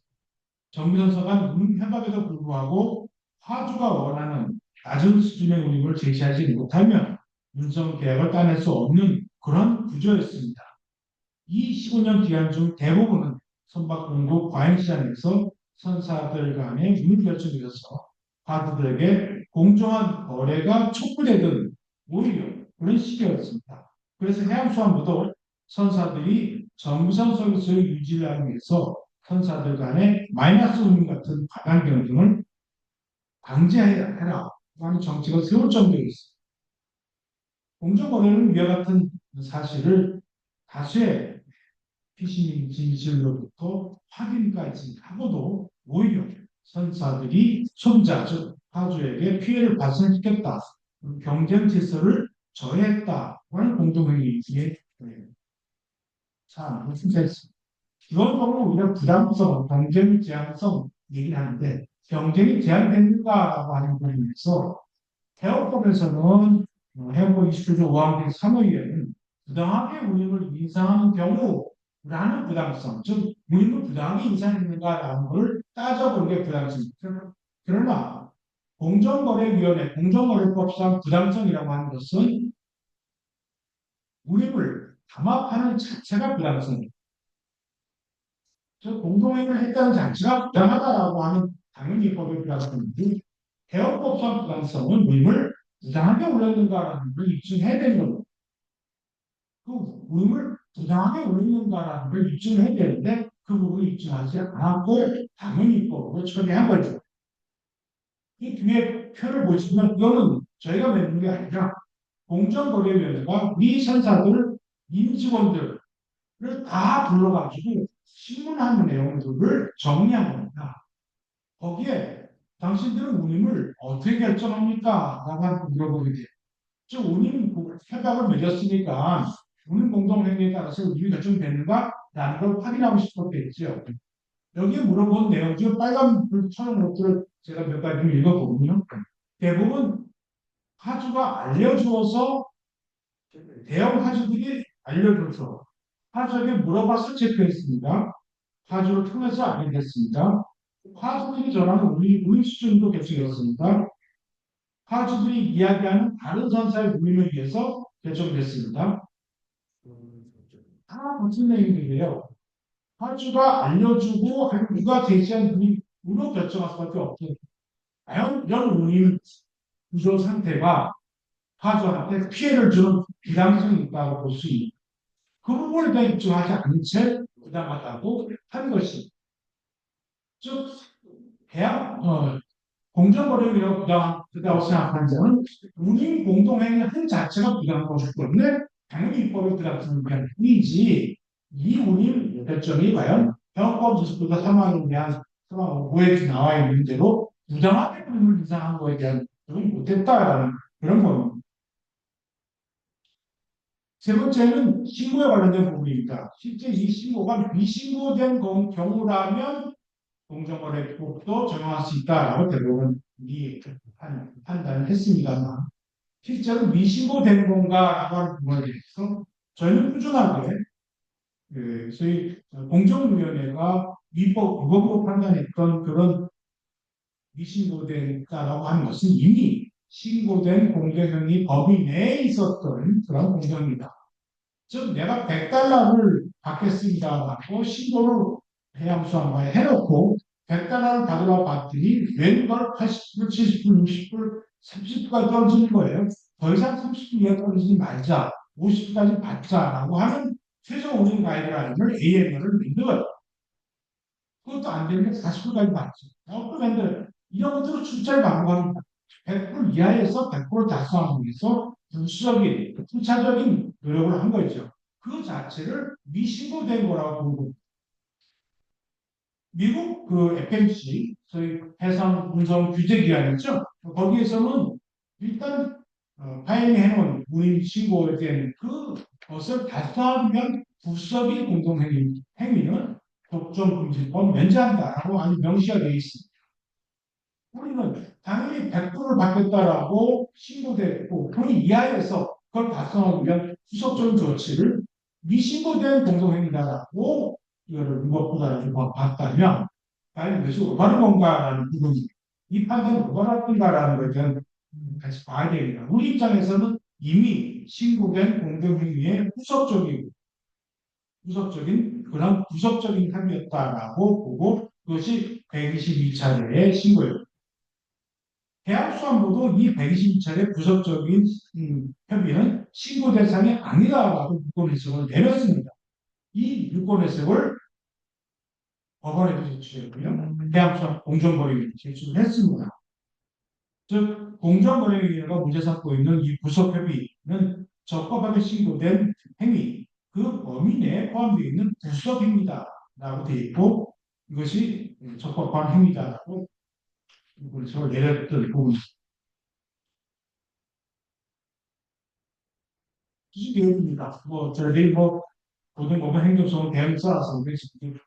정비선서가 운임 협약에도 불구하고 화주가 원하는 낮은 수준의 운임을 제시하지 못하면 운송 계약을 따낼 수 없는 그런 구조였습니다. 이 15년 기간 중 대부분은 선박 공급 과잉 시장에서 선사들 간의 운임 결정이 있어서 화주들에게 공정한 거래가 촉구되던 오히려 그런 시기였습니다. 그래서 해양수산부도 선사들이 정부선 서비스의 유지를 하기 위해서 선사들 간의 마이너스 운임 같은 과당 경쟁을 방지해라 하는 정책을 세울 정도였습니다. 공정거래는 위와 같은 사실을 다수의 피싱 진실로부터 확인까지 하고도 오히려 선사들이 소비자, 즉 파주에게 피해를 발생시켰다, 경쟁 질서를 저해했다고 하는 공동회의에 사안을 심사했습니다. 기본적으로 우리가 부담성, 경쟁 제한성 얘기를 하는데 경쟁이 제한됐는가라고 하는 부분에서 해운법에서는 해운법 27조 5항 3호에는 부당하게 운임을 인상하는 경우라는 부당성, 즉 운임을 부당하게 인상했는가라는 걸 따져보는 게 부당성입니다. 그러나 공정거래위원회, 공정거래법상 부당성이라고 하는 것은 운임을 담합하는 자체가 부당성입니다. 즉 공동행위를 했다는 자체가 부당하다라고 하는 당연히 법의 부당성인데 개헌법상 부당성은 운임을 부당하게 올렸는가라는 걸 입증해야 되는 겁니다. 그 운임을 부당하게 올렸는가라는 걸 입증해야 되는데 그 부분을 입증하지 않았고 당연히 법으로 처리한 거죠. 이 뒤에 표를 보시면 이거는 저희가 맺는 게 아니라 공정거래위원회가 우리 선사들 임직원들을 다 불러가지고 신문하는 내용들을 정리한 겁니다. 거기에 당신들은 운임을 어떻게 결정합니까? 라고 물어보게 돼요. 즉 운임 협약을 맺었으니까 운임 공동행위에 따라서 운임이 결정되는가? 라는 걸 확인하고 싶었겠죠. 여기에 물어본 내용 중 빨간 불처럼 것들을 제가 몇 가지 좀 읽어보면요. 대부분 하주가 알려주어서 대형 하주들이 알려줘서 하주에게 물어봐서 체크했습니다. 하주를 통해서 알게 됐습니다. 하주들이 전하는 운임 수준도 결정했습니다. 하주들이 이야기하는 다른 선사의 운임을 위해서 결정됐습니다. 다 같은 내용들이에요. 하주가 알려주고 누가 제시한 운임으로 결정할 수밖에 없죠. 과연 이런 운임 구조 상태가 하주한테 피해를 주는 비상성이 있다고 볼 수 있습니다. 그 부분에 대해 입증하지 않은 채 부당하다고 한 것이 즉 해양 공정거래위원회가 부당하다고 생각하는 자는 운임 공동행위 한 자체가 부당한 것이기 때문에 당연히 입법에 부당성이 뿐이지 이 운임 결정이 과연 해양법 29조 3항에 대한 5에 나와 있는 대로 부당하게 운임을 인상한 거에 대한 적용이 못했다라는 그런 겁니다. 세 번째는 신고에 관련된 부분입니다. 실제 이 신고가 미신고된 경우라면 공정거래법도 적용할 수 있다라고 대법원이 판단을 했습니다만 실제로 미신고된 건가라고 하는 부분에 대해서 저희는 꾸준하게 소위 공정위원회가 위법으로 판단했던 그런 미신고된다라고 하는 것은 이미 신고된 공정행위 범위 내에 있었던 그런 공정입니다. 즉 내가 100달러를 받겠습니다라고 신고를 해양수산과에 해놓고 100달러를 받으라고 봤더니 왼발 80불, 70불, 60불, 30불까지 떨어지는 거예요. 더 이상 30불 이하 떨어지지 말자, 50불까지 받자라고 하는 최종 운임 가이드라인을 AM을 믿는 거예요. 그것도 안 되는 게 40%까지 맞죠. 어떤 애들 이런 것들을 출제를 반복합니다. 100% 이하에서 100% 달성하기 위해서 분수적인, 순차적인 노력을 한 거죠. 그 자체를 미신고된 거라고 보는 겁니다. 미국 그 FMC, 저희 해상 운송 규제 기관이죠. 거기에서는 일단 파행이 해놓은 운임 신고에 대한 그것을 달성하면 부수적인 행위는 독점금지법 면제한다라고 아주 명시가 되어 있습니다. 우리는 당연히 100%를 받겠다라고 신고됐고 그 이하에서 그걸 달성하기 위한 후속적인 조치를 미신고된 공동행위다라고 이거를 무엇보다도 봤다면 과연 그것이 올바른 건가라는 부분이 이 판단이 올바른가라는 것에 대한 다시 봐야 됩니다. 우리 입장에서는 이미 신고된 공동행위의 후속적인 그런 부속적인 합의였다라고 보고 그것이 122차례의 신고였습니다. 해양수산부도 이 122차례 부속적인 협의는 신고 대상이 아니다라고 유권 해석을 내렸습니다. 이 유권 해석을 법원에도 제출했고요. 해양수산 공정거래위에 제출했습니다. 즉 공정거래위원회가 문제 삼고 있는 이 부속협의는 적법하게 신고된 행위, 그 범위 내에 포함되어 있는 부속입니다라고 되어 있고 이것이 적법한 행위다라고 유권 내렸던 부분입니다. 기준입니다. 저희들이 모든 법원 행정소원 대응을 쌓아서 우리 지금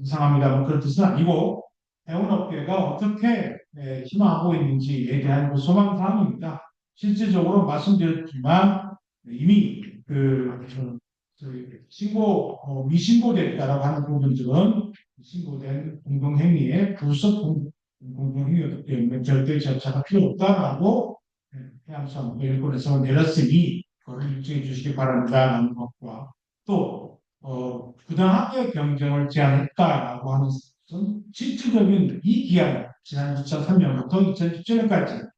이상합니다. 그런 뜻은 아니고 해운업계가 어떻게 희망하고 있는지에 대한 소망 사항입니다. 실질적으로 말씀드렸지만 이미 미신고됐다라고 하는 부분들은 신고된 공동행위의 불법 공동행위였기 때문에 절대 절차가 필요 없다라고 해양수산부 일본에서 내렸으니 그걸 일정해 주시기 바랍니다라는 것과 또 부당하게 경쟁을 제한했다라고 하는 것은 실질적인 이 기한 지난 2003년부터 2017년까지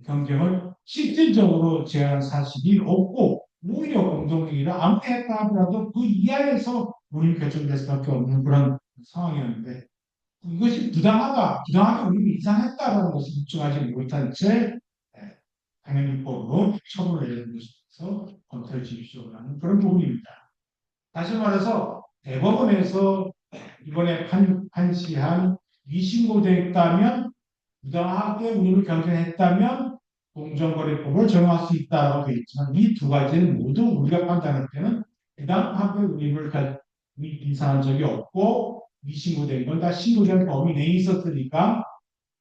경쟁을 실질적으로 제한한 사실이 없고 오히려 공동행위를 암패했다 하더라도 그 이하에서 운임 결정될 수밖에 없는 그런 상황이었는데 이것이 부당하게 운임이 이상했다라는 것을 입증하지 못한 채 당연히법으로 처분을 내리는 것에서 검토해 주십시오라는 그런 부분입니다. 다시 말해서 대법원에서 이번에 판시한 미신고되어 있다면 부당하게 운임을 경쟁했다면 공정거래법을 적용할 수 있다고 되어 있지만 이 두 가지는 모두 우리가 판단할 때는 부당하게 운임을 인상한 적이 없고 미신고된 건 다 신고된 범위 내에 있었으니까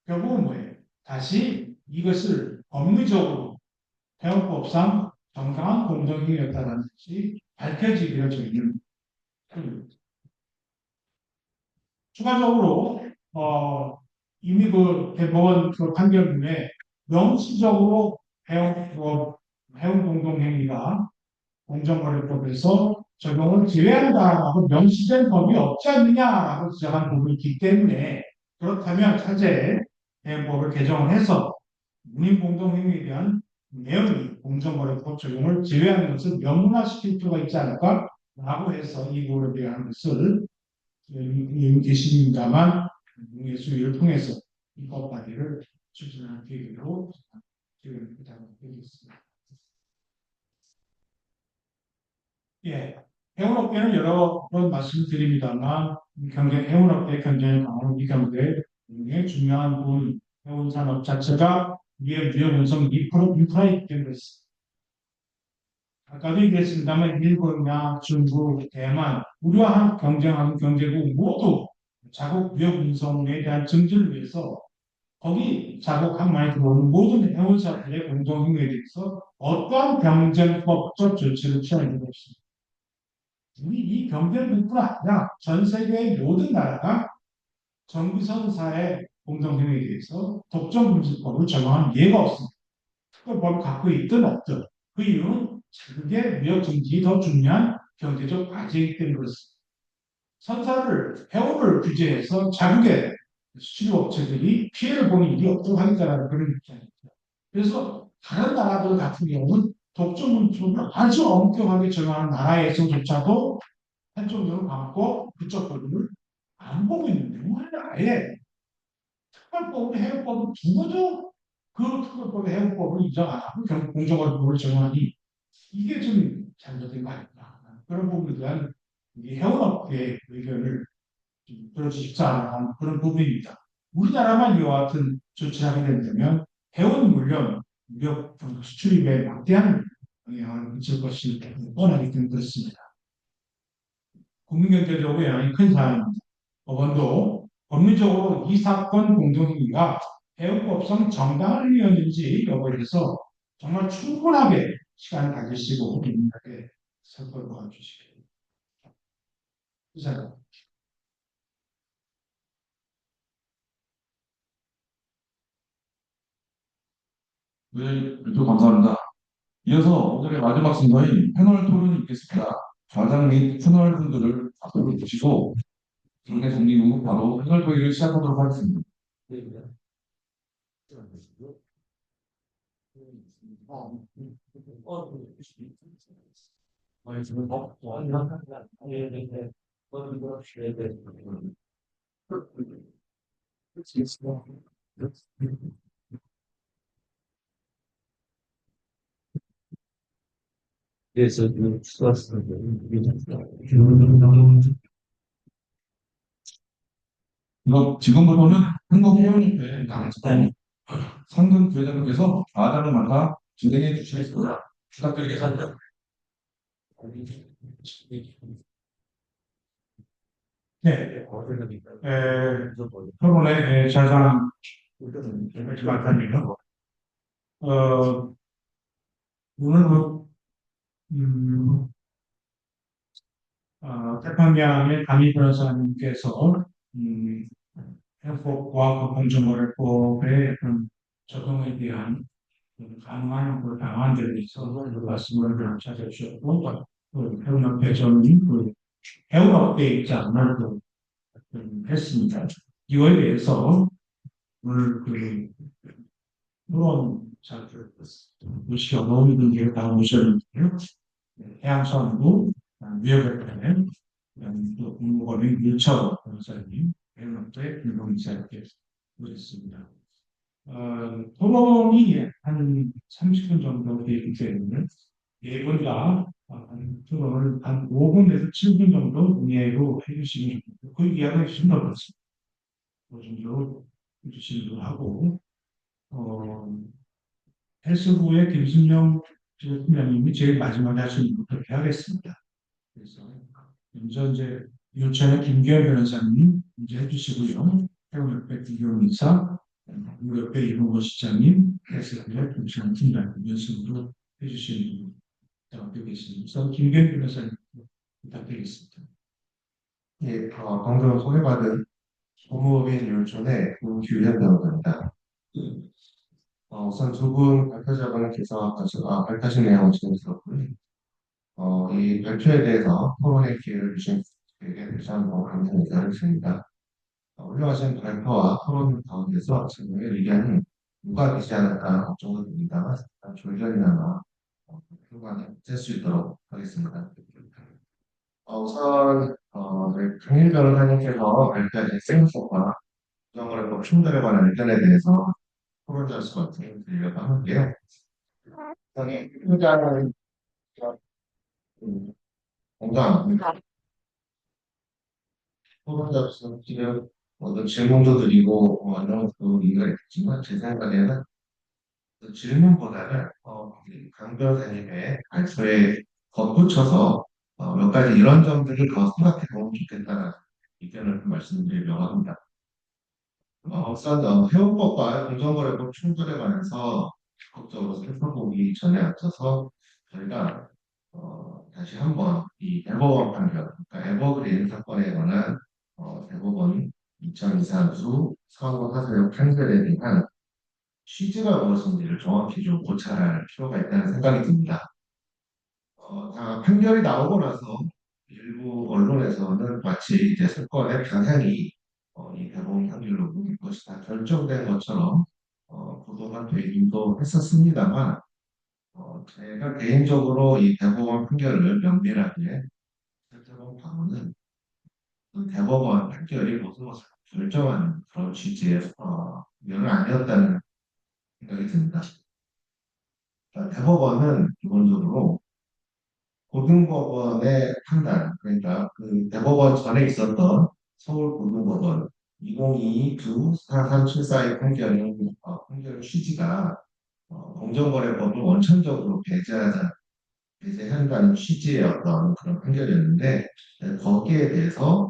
결국은 뭐예요? 다시 이것을 법리적으로 해운법상 정당한 공정행위였다는 것이 밝혀지기를 저희는 합니다. 추가적으로 이미 그 대법원 그 판결문에 명시적으로 해운 공동행위가 공정거래법에서 적용을 제외한다라고 명시된 법이 없지 않느냐라고 지적한 부분이 있기 때문에 그렇다면 차제에 해운법을 개정을 해서 운임공동행위에 대한 내용이 공정거래법 적용을 제외하는 것을 명문화시킬 필요가 있지 않을까라고 해서 이 부분에 대한 것을 이미 계십니다만 문예수위를 통해서 입법 발의를 추진할 계획으로 지금 부탁드리겠습니다. 예, 해운업계는 여러 번 말씀드립니다만 해운업계 경쟁 강화는 이 경제의 중요한 부분 해운산업 자체가 위에 운송 인프라이기 때문에 아까도 얘기했습니다만 일본이나 중국, 대만 우리와 경쟁하는 경제국 모두 자국 무역 운송에 대한 증진을 위해서 거기 자국 항만에 들어오는 모든 해운사들의 공동행위에 대해서 어떠한 경쟁법적 조치를 취하는 게 없습니다. 우리 이 경쟁국뿐 아니라 전 세계의 모든 나라가 정비선사의 공동행위에 대해서 독점금지법을 적용한 예가 없습니다. 특별법을 갖고 있든 없든 그 이유는 자국의 무역 정책이 더 중요한 경제적 과제이기 때문에 그렇습니다. 선사를 해운을 규제해서 자국의 수출업체들이 피해를 보는 일이 없도록 하겠다는 그런 입장입니다. 그래서 다른 나라들 같은 경우는 독점금지법을 아주 엄격하게 적용하는 나라에서조차도 한쪽으로 감고 그쪽 법을 안 보고 있는데 왜 아예 특별법을 해외법을 두고도 그 특별법의 해외법을 인정 안 하고 결국 공정거래법을 적용하니 이게 좀 잘못된 거 아닌가. 그런 부분에 대한 이 해운업계의 의견을 좀 들어주십사 하는 그런 부분입니다. 우리나라만 이와 같은 조치를 하게 된다면 해운 물론 무역 수출입에 막대한 영향을 미칠 것이 뻔하기 때문에 그렇습니다. 국민경제적으로 영향이 큰 사안입니다. 법원도 법리적으로 이 사건 공동행위가 해운법상 정당한 행위였는지 여부에 대해서 정말 충분하게 시간을 가지시고 국민에게 살펴봐 주시기 바랍니다. 네, 유튜브 감사합니다. 이어서 오늘의 마지막 순서인 패널 토론이 있겠습니다. 좌장 및 패널 분들을 앞으로 모시고 정례 정리 후 바로 패널 토의를 시작하도록 하겠습니다. 그래서 수고하셨습니다. 그럼 지금부터는 한국해운협회 양천 상근 부회장님께서 좌장을 맡아 진행해 주시겠습니다. 부탁드리겠습니다. 네, 토론의 자상 말씀입니다. 오늘 태평양의 담임 변호사님께서 해법과 그 공정거래법의 그런 적용에 대한 가능한 그 방안들에 대해서 말씀을 찾아주셨고, 해운업계 저는 해운업계 입장을 했습니다. 이거에 대해서 오늘 토론자들 모시기 어려운 분들을 다 모셨는데요. 해양수산부, 무역협회, 또 공무원의 밀철 변호사님, 해운업계 김동희사님께 모셨습니다. 토론이 한 30분 정도 되기 때문에 네 분 다 토론을 한 5분에서 7분 정도 이내로 해주시면 그 이하로 해주시면 될 것 같습니다. 그 정도 해주시기로 하고 헬스부의 김순영 팀장님이 제일 마지막에 하시는 거 그렇게 하겠습니다. 그래서 먼저 이제 유치원의 김기현 변호사님 이제 해주시고요. 해운협회 김기현 이사, 우리협회 이봉호 시장님, 헬스부의 김순영 팀장님 연습으로 해주시는 분 부탁드리겠습니다. 우선 김기현 변호사님 부탁드리겠습니다. 예, 방금 소개받은 법무법인 율촌의 김규현 변호사입니다. 우선 두 분 발표자분께서 발표하신 내용은 지금 들었고요. 이 발표에 대해서 토론의 기회를 주신 분에게 다시 한번 감사 인사드리겠습니다. 훌륭하신 발표와 토론 가운데서 제공의 의견이 누가되지 않을까 걱정은 됩니다만 졸전이나마 평안에 뗄수 있도록 하겠습니다. 우선 강일 변호사님께서 발표하신 생각과 부정거래법 충돌에 관한 의견에 대해서 토론자 수가 드리려고 하는데요. 우선 후자는 공감 토론자 지금 모든 질문도 드리고 이런 것도 이해가 있겠지만 제 생각에는 그 질문보다는 강 변호사님의 발표에 덧붙여서 몇 가지 이런 점들을 더 생각해 보면 좋겠다는 의견을 말씀드리려고 합니다. 우선 해운법과 공정거래법 충돌에 관해서 적극적으로 살펴보기 전에 앞서서 저희가 다시 한번 이 대법원 판결, 그러니까 에버그린 사건에 관한 대법원 2024수 사고 사사역 판결에 대한 취지가 무엇인지를 정확히 좀 고찰할 필요가 있다는 생각이 듭니다. 다 판결이 나오고 나서 일부 언론에서는 마치 이제 사건의 방향이 이 대법원 판결로 모든 것이 다 결정된 것처럼 보도가 되기도 했었습니다만 제가 개인적으로 이 대법원 판결을 면밀하게 살펴본 바로는 대법원 판결이 모든 것을 결정하는 그런 취지의 면은 아니었다는 생각이 듭니다. 그러니까 대법원은 기본적으로 고등법원의 판단, 그러니까 그 대법원 전에 있었던 서울고등법원 2022-4374의 판결 취지가 공정거래법을 원천적으로 배제한다는 취지의 어떤 그런 판결이었는데 거기에 대해서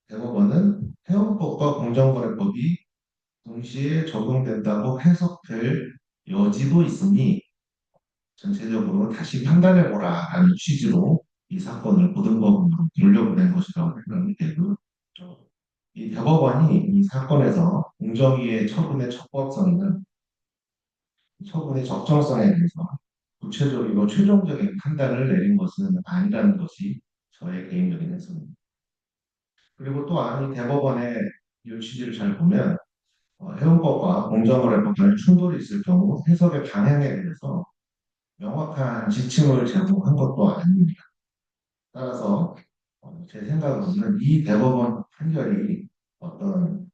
대법원은 해운법과 공정거래법이 동시에 적용된다고 해석될 여지도 있으니 전체적으로 다시 판단해보라라는 취지로 이 사건을 고등법원으로 돌려보낸 것이라고 생각이 되고 이 대법원이 이 사건에서 공정위의 처분의 적정성에 대해서 구체적이고 최종적인 판단을 내린 것은 아니라는 것이 저의 개인적인 해석입니다. 그리고 또한 이 대법원의 이 취지를 잘 보면 해운법과 공정거래법 간의 충돌이 있을 경우 해석의 방향에 대해서 명확한 지침을 제공한 것도 아닙니다. 따라서 제 생각으로는 이 대법원 판결이 어떤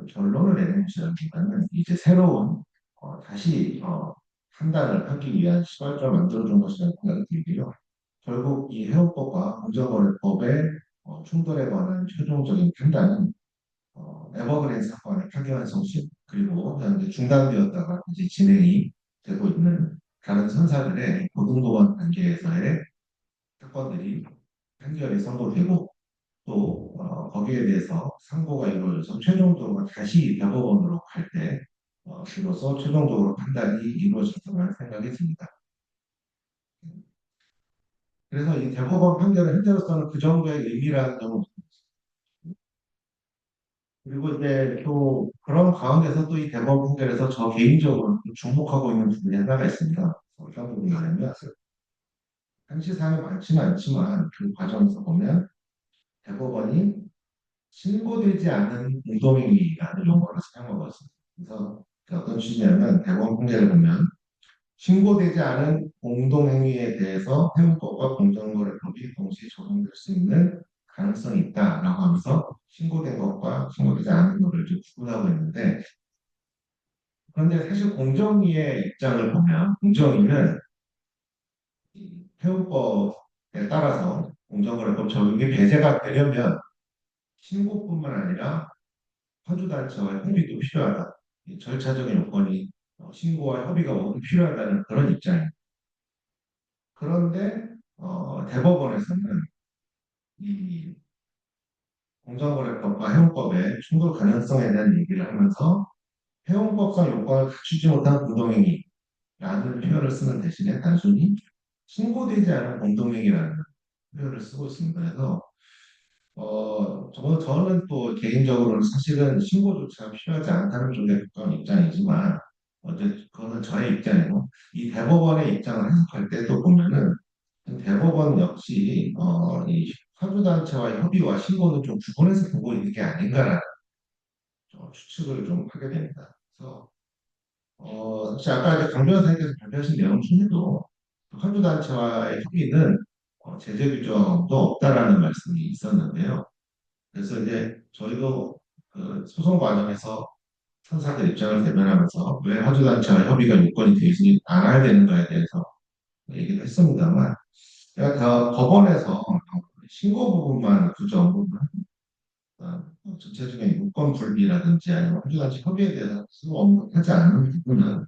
결론을 내는 것이라기보다는 이제 새로운 다시 판단을 하기 위한 시발점을 만들어준 것이라고 생각이 들고요. 결국 이 해운법과 공정거래법의 충돌에 관한 최종적인 판단은 에버그랜 사건의 파기환송심 그리고 현재 중단되었다가 이제 진행이 되고 있는 다른 선사들의 고등법원 단계에서의 사건들이 판결이 선고되고 또 거기에 대해서 상고가 이루어져서 최종적으로 다시 대법원으로 갈 때 비로소 최종적으로 판단이 이루어졌다는 생각이 듭니다. 그래서 이 대법원 판결은 현재로서는 그 정도의 의미라는 점을 그리고 이제 또 그런 가운데서 또 이 대법원 판결에서 저 개인적으로 좀 주목하고 있는 부분이 하나가 있습니다. 어떤 부분이냐면 상시사항이 많지는 않지만 그 과정에서 보면 대법원이 신고되지 않은 공동행위라는 용어를 사용하고 있습니다. 그래서 어떤 취지냐면 대법원 판결을 보면 신고되지 않은 공동행위에 대해서 해운법과 공정거래법이 동시에 적용될 수 있는 가능성이 있다라고 하면서 신고된 것과 신고되지 않은 것을 이제 구분하고 있는데 그런데 사실 공정위의 입장을 보면 공정위는 이 해운법에 따라서 공정거래법 적용이 배제가 되려면 신고뿐만 아니라 화주단체와의 협의도 필요하다. 이 절차적인 요건이 신고와 협의가 모두 필요하다는 그런 입장입니다. 그런데 대법원에서는 이 공정거래법과 해운법의 충돌 가능성에 대한 얘기를 하면서 해운법상 요건을 갖추지 못한 공동행위라는 표현을 쓰는 대신에 단순히 신고되지 않은 공동행위라는 표현을 쓰고 있습니다. 그래서 저는 또 개인적으로는 사실은 신고조차 필요하지 않다는 쪽에 가까운 입장이지만 그거는 저의 입장이고 이 대법원의 입장을 해석할 때도 보면은 대법원 역시 이 사주단체와 협의와 신고는 좀 구분해서 보고 있는 게 아닌가라는 추측을 좀 하게 됩니다. 그래서 사실 아까 이제 강 변호사님께서 발표하신 내용 중에도 사주단체와의 협의는 제재 규정도 없다라는 말씀이 있었는데요. 그래서 이제 저희도 그 소송 과정에서 판사들 입장을 대변하면서 왜 화주단체와 협의가 요건이 되지 않아야 되는가에 대해서 얘기를 했습니다만 제가 다 법원에서 신고 부분만 규정을 전체적인 요건 불비라든지 아니면 화주단체 협의에 대해서 언급하지 않는 부분은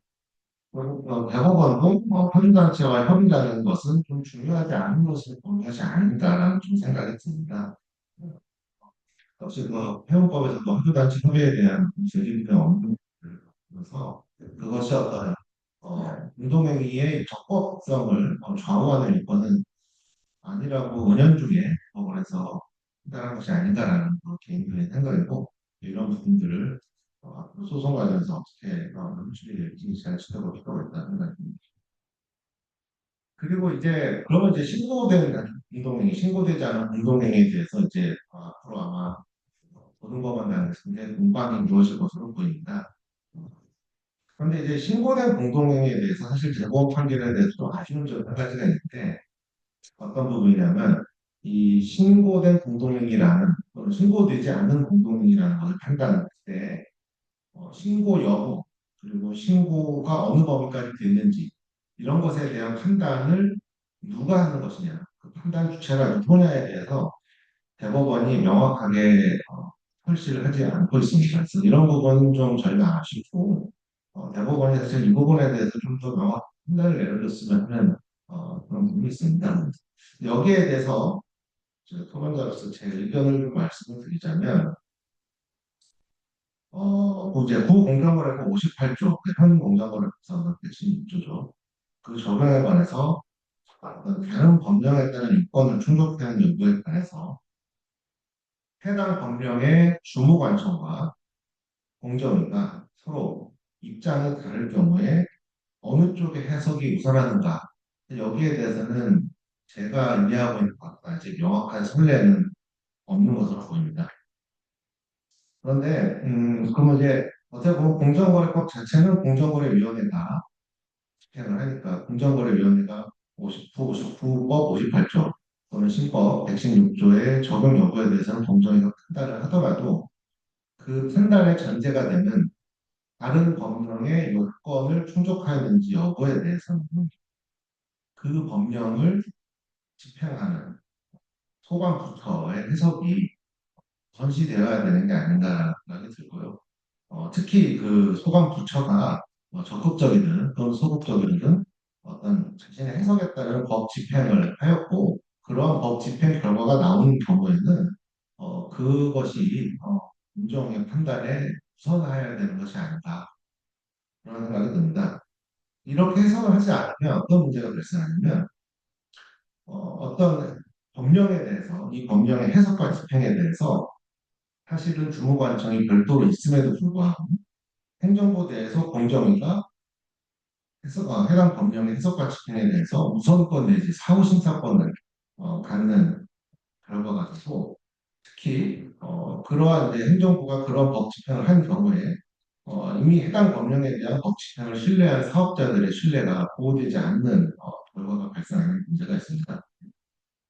대법원도 화주단체와 협의라는 것은 좀 중요하지 않은 것이 아닌가라는 좀 생각이 듭니다. 역시 그 해운법에서도 화주단체 협의에 대한 제기된 언급을 그것이 어떤 운동행위의 적법성을 좌우하는 요건은 아니라고 은연중에 법원에서 판단한 것이 아닌가라는 개인적인 생각이고 이런 부분들을 앞으로 소송 과정에서 어떻게 논의가 될지 잘 지켜볼 필요가 있다는 생각입니다. 그리고 이제 그러면 이제 신고되지 않은 운동행위에 대해서 이제 앞으로 아마 고등법원 단에서 굉장히 공방이 이루어질 것으로 보입니다. 그런데 이제 신고된 공동행위에 대해서 사실 대법원 판결에 대해서 좀 아쉬운 점 한 가지가 있는데 어떤 부분이냐면 이 신고된 공동명의라는 또는 신고되지 않는 공동명의라는 것을 판단할 때 신고 여부 그리고 신고가 어느 범위까지 됐는지 이런 것에 대한 판단을 누가 하는 것이냐 그 판단 주체가 누구냐에 대해서 대법원이 명확하게 설치를 하지 않고 있습니다. 그래서 이런 부분은 좀 저희가 아쉽고 대법원이 사실 이 부분에 대해서 좀 더 명확한 판단을 내려줬으면 하는 그런 부분이 있습니다. 여기에 대해서 제가 토론자로서 제 의견을 좀 말씀을 드리자면 이제 구공정거래법 58조 현 공정거래법상 제16조죠. 그 적용에 관해서 어떤 다른 법령에 따른 인권을 충족하는 여부에 관해서 해당 법령의 주무관청과 공정위가 서로 입장이 다를 경우에 어느 쪽의 해석이 우선하는가 여기에 대해서는 제가 이해하고 있는 것과 아직 명확한 선례는 없는 것으로 보입니다. 그런데 그러면 이제 어떻게 보면 공정거래법 자체는 공정거래위원회가 집행을 하니까 공정거래위원회가 59법 58조 또는 신법 116조의 적용 여부에 대해서는 공정위가 판단을 하더라도 그 판단의 전제가 되는 다른 법령의 요건을 충족하였는지 여부에 대해서는 그 법령을 집행하는 소관부처의 해석이 전시되어야 되는 게 아닌가라는 생각이 들고요. 특히 그 소관부처가 적극적이든 또는 소극적이든 어떤 자신의 해석에 따른 법 집행을 하였고 그러한 법 집행 결과가 나오는 경우에는 그것이 공정의 판단에 우선해야 되는 것이 아닌가 그런 생각이 듭니다. 이렇게 해석을 하지 않으면 어떤 문제가 발생하냐면 어떤 법령에 대해서 이 법령의 해석과 집행에 대해서 사실은 주무관청이 별도로 있음에도 불구하고 행정부대에서 공정위가 해당 법령의 해석과 집행에 대해서 우선권 내지 사후심사권을 갖는 결과가 되고 특히 그러한 이제 행정부가 그런 법 집행을 한 경우에 이미 해당 법령에 대한 법 집행을 신뢰한 사업자들의 신뢰가 보호되지 않는 결과가 발생하는 문제가 있습니다.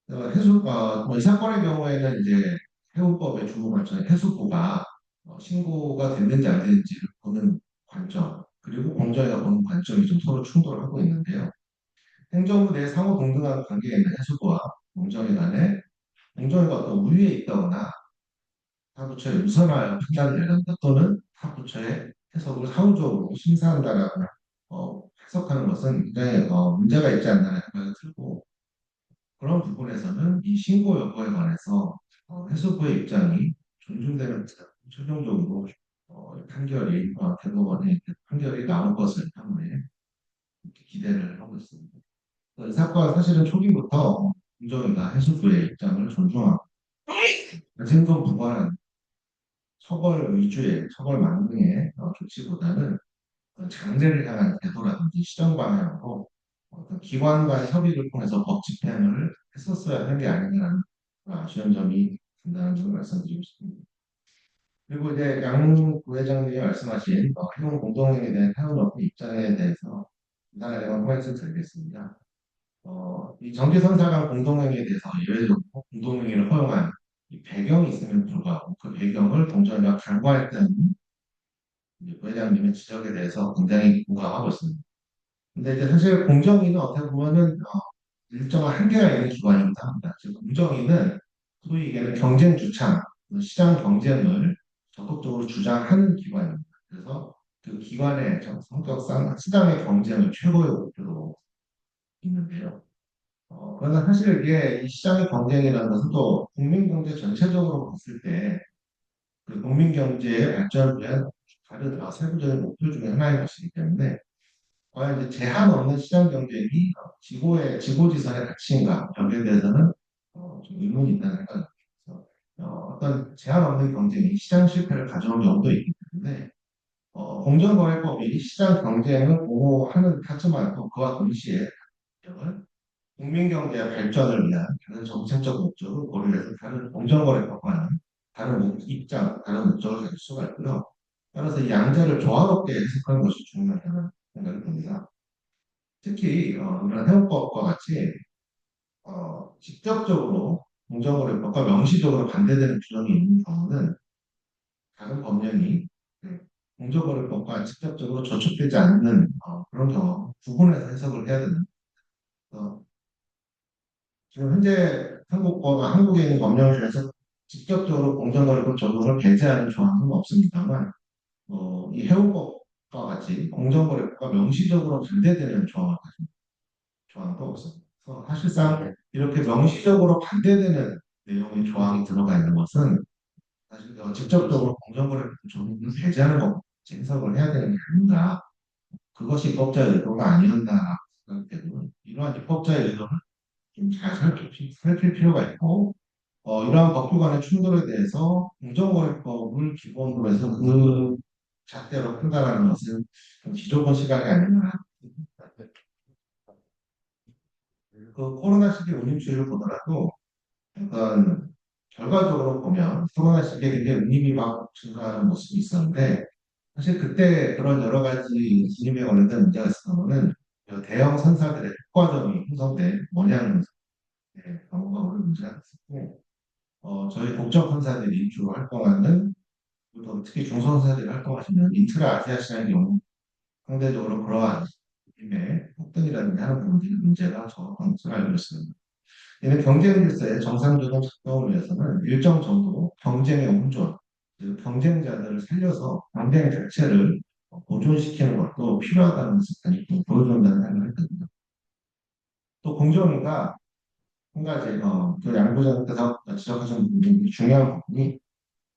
이 사건의 경우에는 이제 해운법의 주무관청의 해수부가 신고가 됐는지 안 됐는지를 보는 관점, 그리고 공정위가 보는 관점이 좀 서로 충돌하고 있는데요. 행정부 내 상호 동등한 관계에 있는 해수부와 공정위 간에 공정위가 어떤 우위에 있다거나 타 부처에 우선하여 판단을 내린다 또는 타 부처의 해석을 사후적으로 심사한다라고 해석하는 것은 굉장히 문제가 있지 않나라는 생각이 들고 그런 부분에서는 이 신고 여부에 관해서 해수부의 입장이 존중되는 최종적으로 대법원의 판결이 나올 것을 향후에 기대를 하고 있습니다. 이 사건 사실은 초기부터 공정위가 해수부의 입장을 존중하고 생존 부과한 처벌 위주의 처벌 만능의 조치보다는 장래를 향한 태도라든지 시정 방향으로 어떤 기관 간 협의를 통해서 법 집행을 했었어야 하는 게 아니냐는 아쉬운 점이 있다는 점을 말씀드리고 싶습니다. 그리고 이제 양 부회장님이 말씀하신 해운 공동행위에 대한 해운업의 입장에 대해서 간단하게 말씀 드리겠습니다. 이 전기선사간 공동행위에 대해서 예외적으로 공동행위를 허용한 이 배경이 있음에도 불구하고 그 배경을 동전이가 간과했다는 이제 부회장님의 지적에 대해서 굉장히 공감하고 있습니다. 근데 이제 사실 공정위는 어떻게 보면은 일정한 한계가 있는 기관입니다. 즉 공정위는 소위 얘기하는 경쟁 주창, 시장 경쟁을 적극적으로 주장하는 기관입니다. 그래서 그 기관의 성격상 시장의 경쟁을 최고의 목표로 있는데요. 그러나 사실 이게 이 시장의 경쟁이라는 것은 또 국민 경제 전체적으로 봤을 때 그 국민 경제의 발전을 위한 다른 세부적인 목표 중에 하나인 것이기 때문에 과연 이제 제한 없는 시장 경쟁이 지고지선의 가치인가 여기에 대해서는 좀 의문이 있다는 생각이 들어서 어떤 제한 없는 경쟁이 시장 실패를 가져올 경우도 있기 때문에 공정거래법이 시장 경쟁을 보호하는 하지만 또 그와 동시에 국민 경제의 발전을 위한 다른 정책적 목적을 고려해서 다른 공정거래법과는 다른 입장, 다른 목적을 가질 수가 있고요. 따라서 이 양자를 조화롭게 해석하는 것이 중요하다는 생각이 듭니다. 특히 이런 해운법과 같이 직접적으로 공정거래법과 명시적으로 반대되는 규정이 있는 경우는 다른 법령이 네, 공정거래법과 직접적으로 저촉되지 않는 그런 경우 구분해서 해석을 해야 되는 어, 지금 현재 한국에 있는 법령 중에서 직접적으로 공정거래법 적용을 배제하는 조항은 없습니다만 이 해운법과 같이 공정거래법과 명시적으로 반대되는 조항도 없습니다. 그래서 사실상 이렇게 명시적으로 반대되는 내용의 조항이 들어가 있는 것은 사실 직접적으로 공정거래법 적용을 배제하는 것 해석을 해야 되는 게 아닌가. 그것이 입법자의 의도가 아니었나 생각되고 이러한 입법자의 의도를 좀 잘 살필 필요가 있고 이러한 법규 간의 충돌에 대해서 공정거래법을 기본으로 해서 그 잣대로 판단하는 것은 좀 기존 시각이 아닌가. 그 코로나 시기 운임수를 보더라도 약간 결과적으로 보면 코로나 시기에 굉장히 운임이 막 증가하는 모습이 있었는데 사실 그때 그런 여러 가지 운임에 관련된 문제가 있었던 거는 대형 선사들의 특과점이 형성된 원양 경우가 그런 문제가 있었고 저희 국적 선사들이 주로 활동하는 또 특히 중소선사들이 활동하시는 인트라 아시아 시장의 경우 상대적으로 그러한 힘의 폭등이라든지 하는 부분들이 문제가 정확한 것으로 알고 있습니다. 이는 경쟁 질서의 정상적인 작동을 위해서는 일정 정도 경쟁의 온존, 즉 경쟁자들을 살려서 경쟁 자체를 보존시키는 것도 필요하다는 것을 많이 보여준다는 생각을 했거든요. 또 공정위가 한 가지 그 양부장께서 지적하신 부분이 중요한 부분이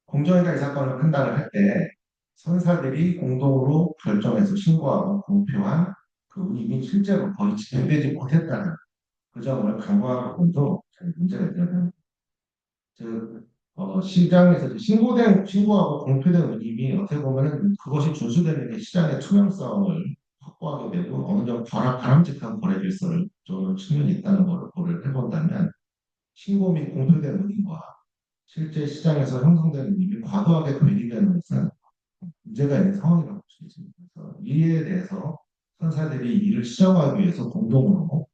공정위가 이 사건을 판단을 할 때 선사들이 공동으로 결정해서 신고하고 공표한 그 운임이 실제로 거의 진행되지 못했다는 그 점을 간과한 부분도 잘 문제가 있다는 즉 시장에서 신고하고 공표된 운임이 어떻게 보면은 그것이 준수되는 게 시장의 투명성을 확보하게 되고 어느 정도 바람직한 거래 질서를 좀 측면이 있다는 것을 고려를 해본다면 신고 및 공표된 운임과 실제 시장에서 형성되는 운임이 과도하게 괴리되는 것은 문제가 있는 상황이라고 볼 수 있습니다. 그래서 이에 대해서 선사들이 이를 시정하기 위해서 공동으로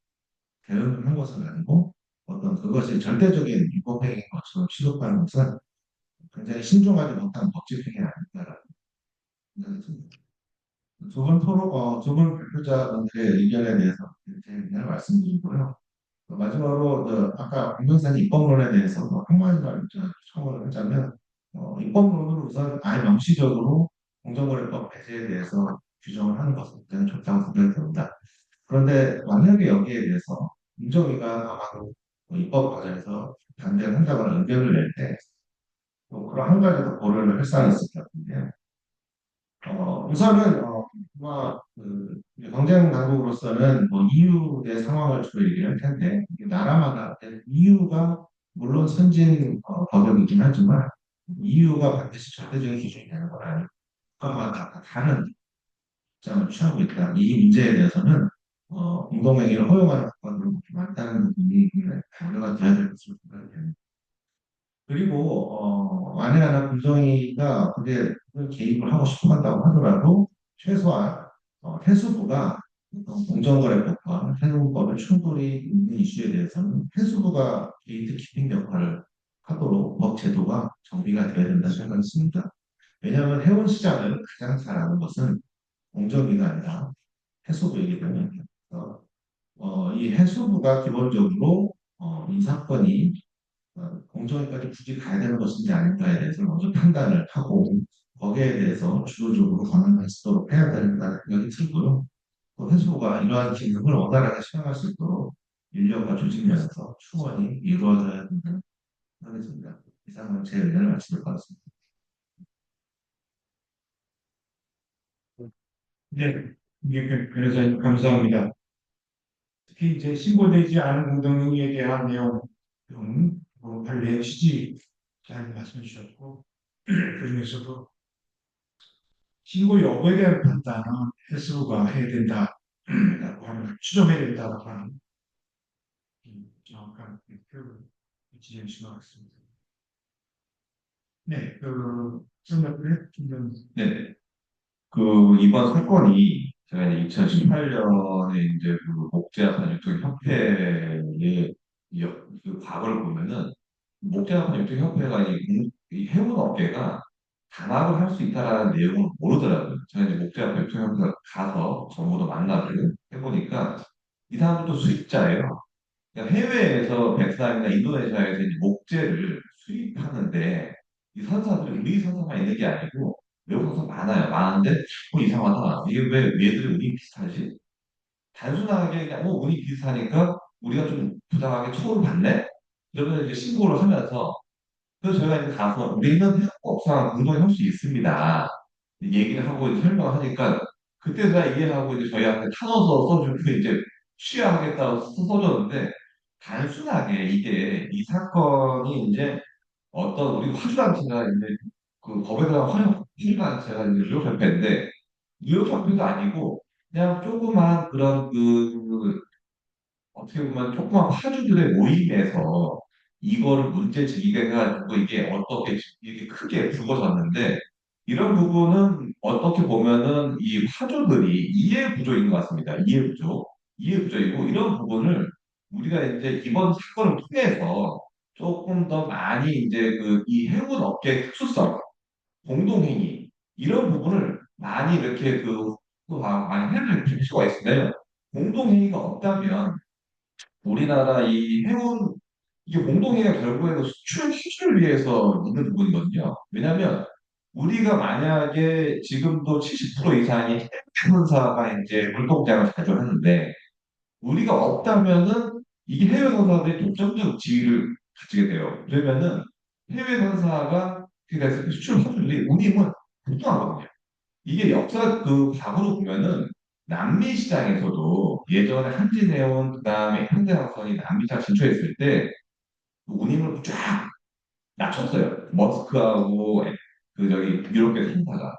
대응을 한 것은 아니고 어떤 그것이 절대적인 위법행위인 것처럼 취급하는 것은 굉장히 신중하지 못한 법적 행위 아닌가라는 생각이 듭니다. 두분 발표자분들의 의견에 대해서 제 의견을 말씀드리고요. 마지막으로 아까 공 변호사님 입법론에 대해서 한마디만 첨언을 하자면 입법론으로 우선 아예 명시적으로 공정거래법 배제에 대해서 규정을 하는 것은 굉장히 좋다고 생각이 듭니다. 그런데 만약에 여기에 대해서 공정위가 아마도 입법 과정에서 반대를 한다거나 의견을 낼 때 그런 한 가지 더 고려를 할 사안이 있을 것 같은데요. 우선은 경쟁 당국으로서는 뭐 EU 내 상황을 주로 얘기를 할 텐데 이게 나라마다 EU가 물론 선진 법역이긴 하지만 EU가 반드시 절대적인 기준이 되는 건 아니고 국가마다 다 다른 입장을 취하고 있다. 이 문제에 대해서는 공동행위를 허용하는 국가들은 많다는 부분이 고려가 돼야 될 것으로 생각합니다. 그리고 만에 하나 금정위가 그게 개입을 하고 싶어 한다고 하더라도 최소한 해수부가 공정거래법과 해운법의 충돌이 있는 이슈에 대해서는 해수부가 게이트 키핑 역할을 하도록 법 제도가 정비가 되어야 된다는 생각이 있습니다. 왜냐하면 해운 시장을 가장 잘 아는 것은 공정위가 아니라 해수부이기 때문에 이 해수부가 기본적으로 이 사건이 공정위까지 굳이 가야 되는 것인지 아닌가에 대해서 먼저 판단을 하고 거기에 대해서 주도적으로 권한을 쓰도록 해야 된다는 생각이 들고요. 또 해수부가 이러한 기능을 원활하게 수행할 수 있도록 인력과 조직 면에서 충원이 이루어져야 된다는 생각이 듭니다. 이상은 제 의견을 마치도록 하겠습니다. 네, 변호사님 감사합니다. 특히 이제 신고되지 않은 공동행위에 대한 내용, 판례의 취지 잘 말씀해 주셨고, 그중에서도 신고 여부에 대한 판단은 해수부가 해야 된다라고 하는, 추정해야 된다라고 하는 정확한 표를 지정해 주신 것 같습니다. 네, 설명을 좀 네. 이번 사건이 제가 이제 2018년에 이제 그 목재아산 유통협회의 그 과거를 보면은 해운목재학원 협회가 이 해운업계가 단합을 할 수 있다라는 내용을 모르더라고요. 제가 이제 목재학 협회가 가서 정보도 만나고 해보니까 이 사람들도 수입자예요. 그러니까 해외에서 베트남이나 인도네시아에서 이제 목재를 수입하는데 이 선사들이 우리 선사만 있는 게 아니고 외국 선사 많아요. 많은데 이상하다. 이게 왜 얘들이 우리 비슷하지? 단순하게 그냥 운이 비슷하니까 우리가 좀 부당하게 처우를 받네? 이러면 이제 신고를 하면서 그래서 저희가 이제 가서 우리는 협업상 공동에 할 수 있습니다. 얘기를 하고 이제 설명을 하니까 그때 다 이해하고 이제 저희한테 타눠서 써주고 이제 취하하겠다고 써줬는데 단순하게 이게 이 사건이 이제 어떤 우리 화주단체가 이제 그 법에 대한 화주단체가 이제 의료협회인데 의료협회도 아니고 그냥 조그만 그런 어떻게 보면 조그만 화주들의 모임에서 이거를 문제 제기해가지고 이게 어떻게 이게 크게 불거졌는데 이런 부분은 어떻게 보면은 이 화주들이 이해 부족인 것 같습니다. 이해 부족이고 이런 부분을 우리가 이제 이번 사건을 통해서 조금 더 많이 이제 그 이 해운 업계의 특수성, 공동행위 이런 부분을 많이 이렇게 많이 해낼 필요가 있는데요. 공동행위가 없다면 우리나라 이 해운 이게 공동회가 결국에는 수출을 위해서 있는 부분이거든요. 왜냐하면 우리가 만약에 지금도 70% 이상이 해운사가 이제 물동장을 자주 하는데 우리가 없다면은 이게 해외 선사들이 독점적 지위를 가지게 돼요. 그러면은 해외 선사가 그래서 수출 확률이 운임은 급등하거든요. 이게 역사 과거로 보면은 남미 시장에서도 예전에 한진해운 그다음에 현대화성이 남미 시장 진출했을 때 운임을 쫙 낮췄어요. 머스크하고 저기 유럽계 상사가.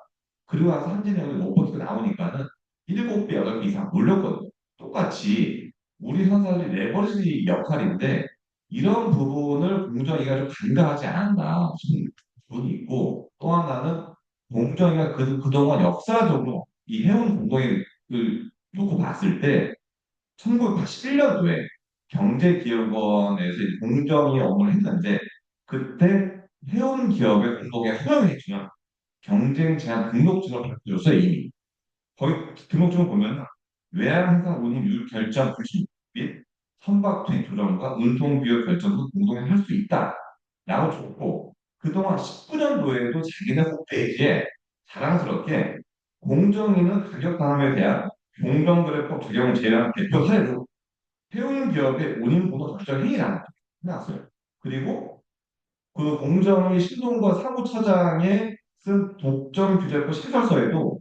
그리고 나서 한진해운이 못 버티고 나오니까는 7배, 8배 이상 올렸거든요. 똑같이 우리 선사들이 레버리지 역할인데 이런 부분을 공정위가 좀 간과하지 않았나 싶은 부분이 있고 또 하나는 공정위가 그동안 역사적으로 이 해운 공동회를 놓고 봤을 때 1981년도에 경제기업원에서 이제 공정위 업무를 했는데 그때 해운 기업의 공동에 허용을 해주면 경쟁 제한 등록증을 발표줬어요 이미. 거기 등록증을 보면 외항사 운임 율 결정 불신 및 선박 투입 조정과 운송 비용 결정도 공동에 할 수 있다라고 줬고 그동안 19년도에도 자기네 홈페이지에 자랑스럽게 공정위는 가격 단합에 대한 공정거래법 적용을 제외한 대표 사례로 해운 기업의 운임 보도 결정 행위라는 해놨어요. 그리고 그 공정위 신동과 사무처장의 쓴 독점 규제법 시설서에도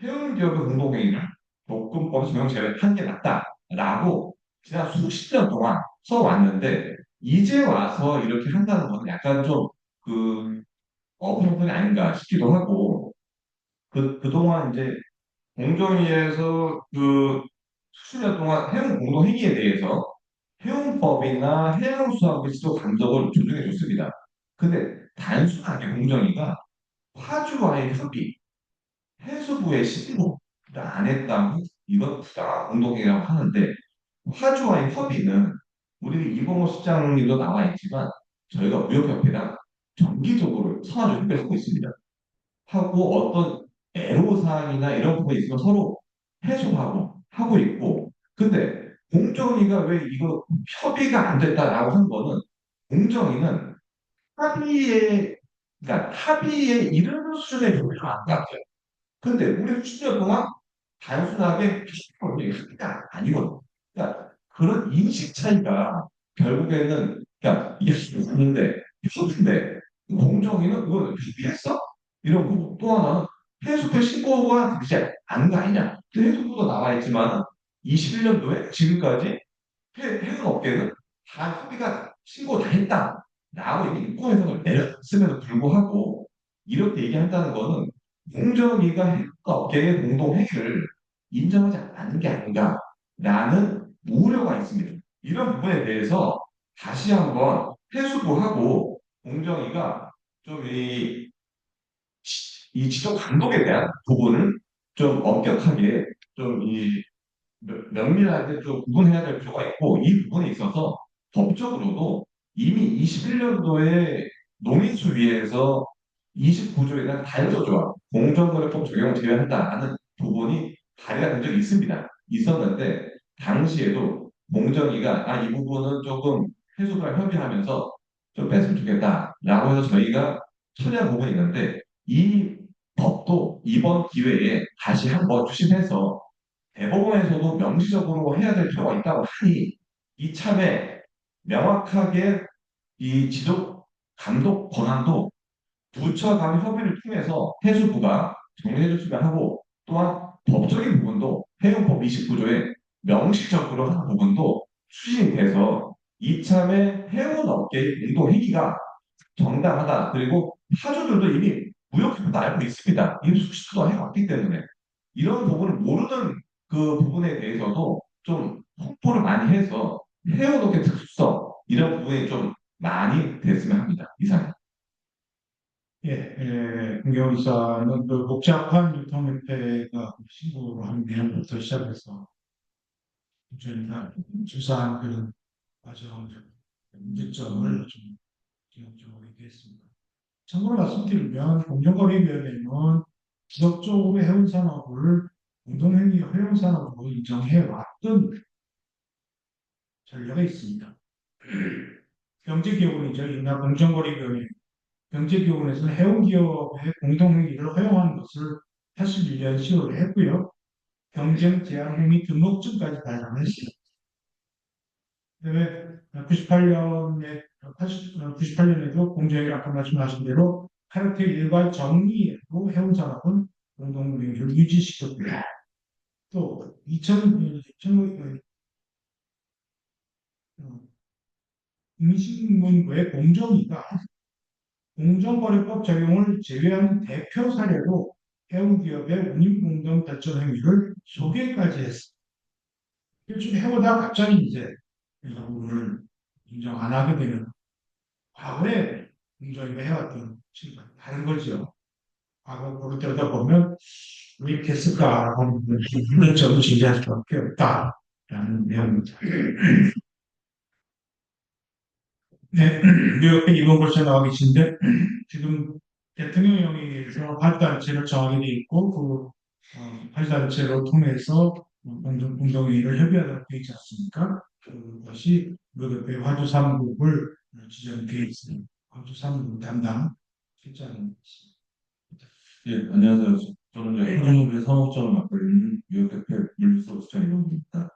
해운 기업의 공동회의를 조건법 적용 제외한 게 맞다라고 지난 수십 년 동안 써왔는데 이제 와서 이렇게 한다는 건 약간 좀그 어불성설이 아닌가 싶기도 하고 그동안 이제 공정위에서 수십 년 동안 해운 공동행위에 대해서 해운법이나 해양수산부 지도 감독을 조정해 줬습니다. 근데 단순하게 공정위가 화주와의 협의, 해수부의 신고를 안 했다고 이건 부당한 공동행위라고 하는데 화주와의 협의는 우리 이봉호 실장님도 나와 있지만 저희가 무역협회랑 정기적으로 선화주 협의를 하고 있습니다. 하고 어떤 애로사항이나 이런 부분이 있으면 서로 해소하고 하고 있고 근데 공정위가 왜 이거 협의가 안 됐다라고 한 거는 공정위는 합의에 그러니까 합의에 이르는 수준의 협의가 안 같아요. 근데 우리 수십 년 동안 단순하게 협의가 아니거든요. 그러니까 그런 인식 차이가 결국에는 그러니까 이게 있는데 협의인데 공정위는 그걸 협의했어? 이런 거고 또 하나는 해수부 신고가 이제 안거 아니냐? 또 해수부도 나와 있지만 21년도에 지금까지 해운 업계는 다 협의가 신고 다 했다. 라고 이미 인권해석을 내렸음에도 불구하고 이렇게 얘기한다는 거는 공정위가 해운 업계의 공동행위를 인정하지 않는 게 아닌가라는 우려가 있습니다. 이런 부분에 대해서 다시 한번 해수부하고 공정위가 좀이 지적 감독에 대한 부분을 좀 엄격하게 좀이 면밀하게 좀 구분해야 될 필요가 있고 이 부분에 있어서 법적으로도 이미 21년도에 농인수위에서 29조에 대한 단서조항, 공정거래법 적용을 제외한다는 부분이 발의가 된 적이 있습니다. 있었는데 당시에도 공정위가 이 부분은 조금 해수부랑 협의하면서 좀 뺐으면 좋겠다라고 해서 저희가 처리한 부분이 있는데 이 법도 이번 기회에 다시 한번 추진해서 대법원에서도 명시적으로 해야 될 필요가 있다고 하니 이참에 명확하게 이 지속 감독 권한도 부처 간 협의를 통해서 해수부가 정리해 줬으면 하고 또한 법적인 부분도 해운법 29조에 명시적으로 하는 부분도 추진이 돼서 이참에 해운업계의 공동행위가 정당하다. 그리고 하주들도 이미 무역회사도 알고 있습니다. 이미 수시도 해왔기 때문에 이런 부분을 모르는 그 부분에 대해서도 좀 홍보를 많이 해서 해운업계 특수성 이런 부분이 좀 많이 됐으면 합니다. 이상. 김경기사는 그 복잡한 유통협회가 신고를 하는 내용부터 시작해서 저희가 주사한 그런 과정, 문제점을 좀 기억적으로 얘기했습니다. 참고로 말씀드리면 공정거래위원회는 지속적으로 해운산업을 공동행위 허용산업으로 인정해 왔던 전례가 있습니다. 경제기업원이죠. 이나 공정거래위원회 경제기업원에서는 해운기업의 공동행위를 허용하는 것을 81년 10월에 했고요. 경쟁제한행위 등록증까지 발행했습니다. 그다음에 98년에도 공정위 아까 말씀하신 대로 카르텔 일괄 정리로 해운산업은 공동행위를 유지시켰고요. 또 2000, 임시문구의 공정위가 공정거래법 적용을 제외한 대표 사례로 해운기업의 운임공동발전 행위를 소개까지 했습니다. 일종의 해보다 갑자기 이제 이런 부분을 인정 안 하게 되는 과거에 공정위가 해왔던 식과 다른 거죠. 과거 보를 때다 보면 왜 이렇게 했을까 하는 점을 제기할 수밖에 없다라는 내용입니다. 네, 뉴욕에 이번 글자 나와 계신데 지금 대통령령에서 발단체를 정하게 돼 있고 그 발단체로 통해서 공동회의를 협의하도록 되어 있지 않습니까? 그것이 뉴욕의 화주 3국을 지정되어 있습니다. 화주 3국 담당 실장입니다. 예, 안녕하세요. 저는 이제 해운업의 사무국장을 맡고 있는 뉴욕대표 물류소 수장 이동입니다.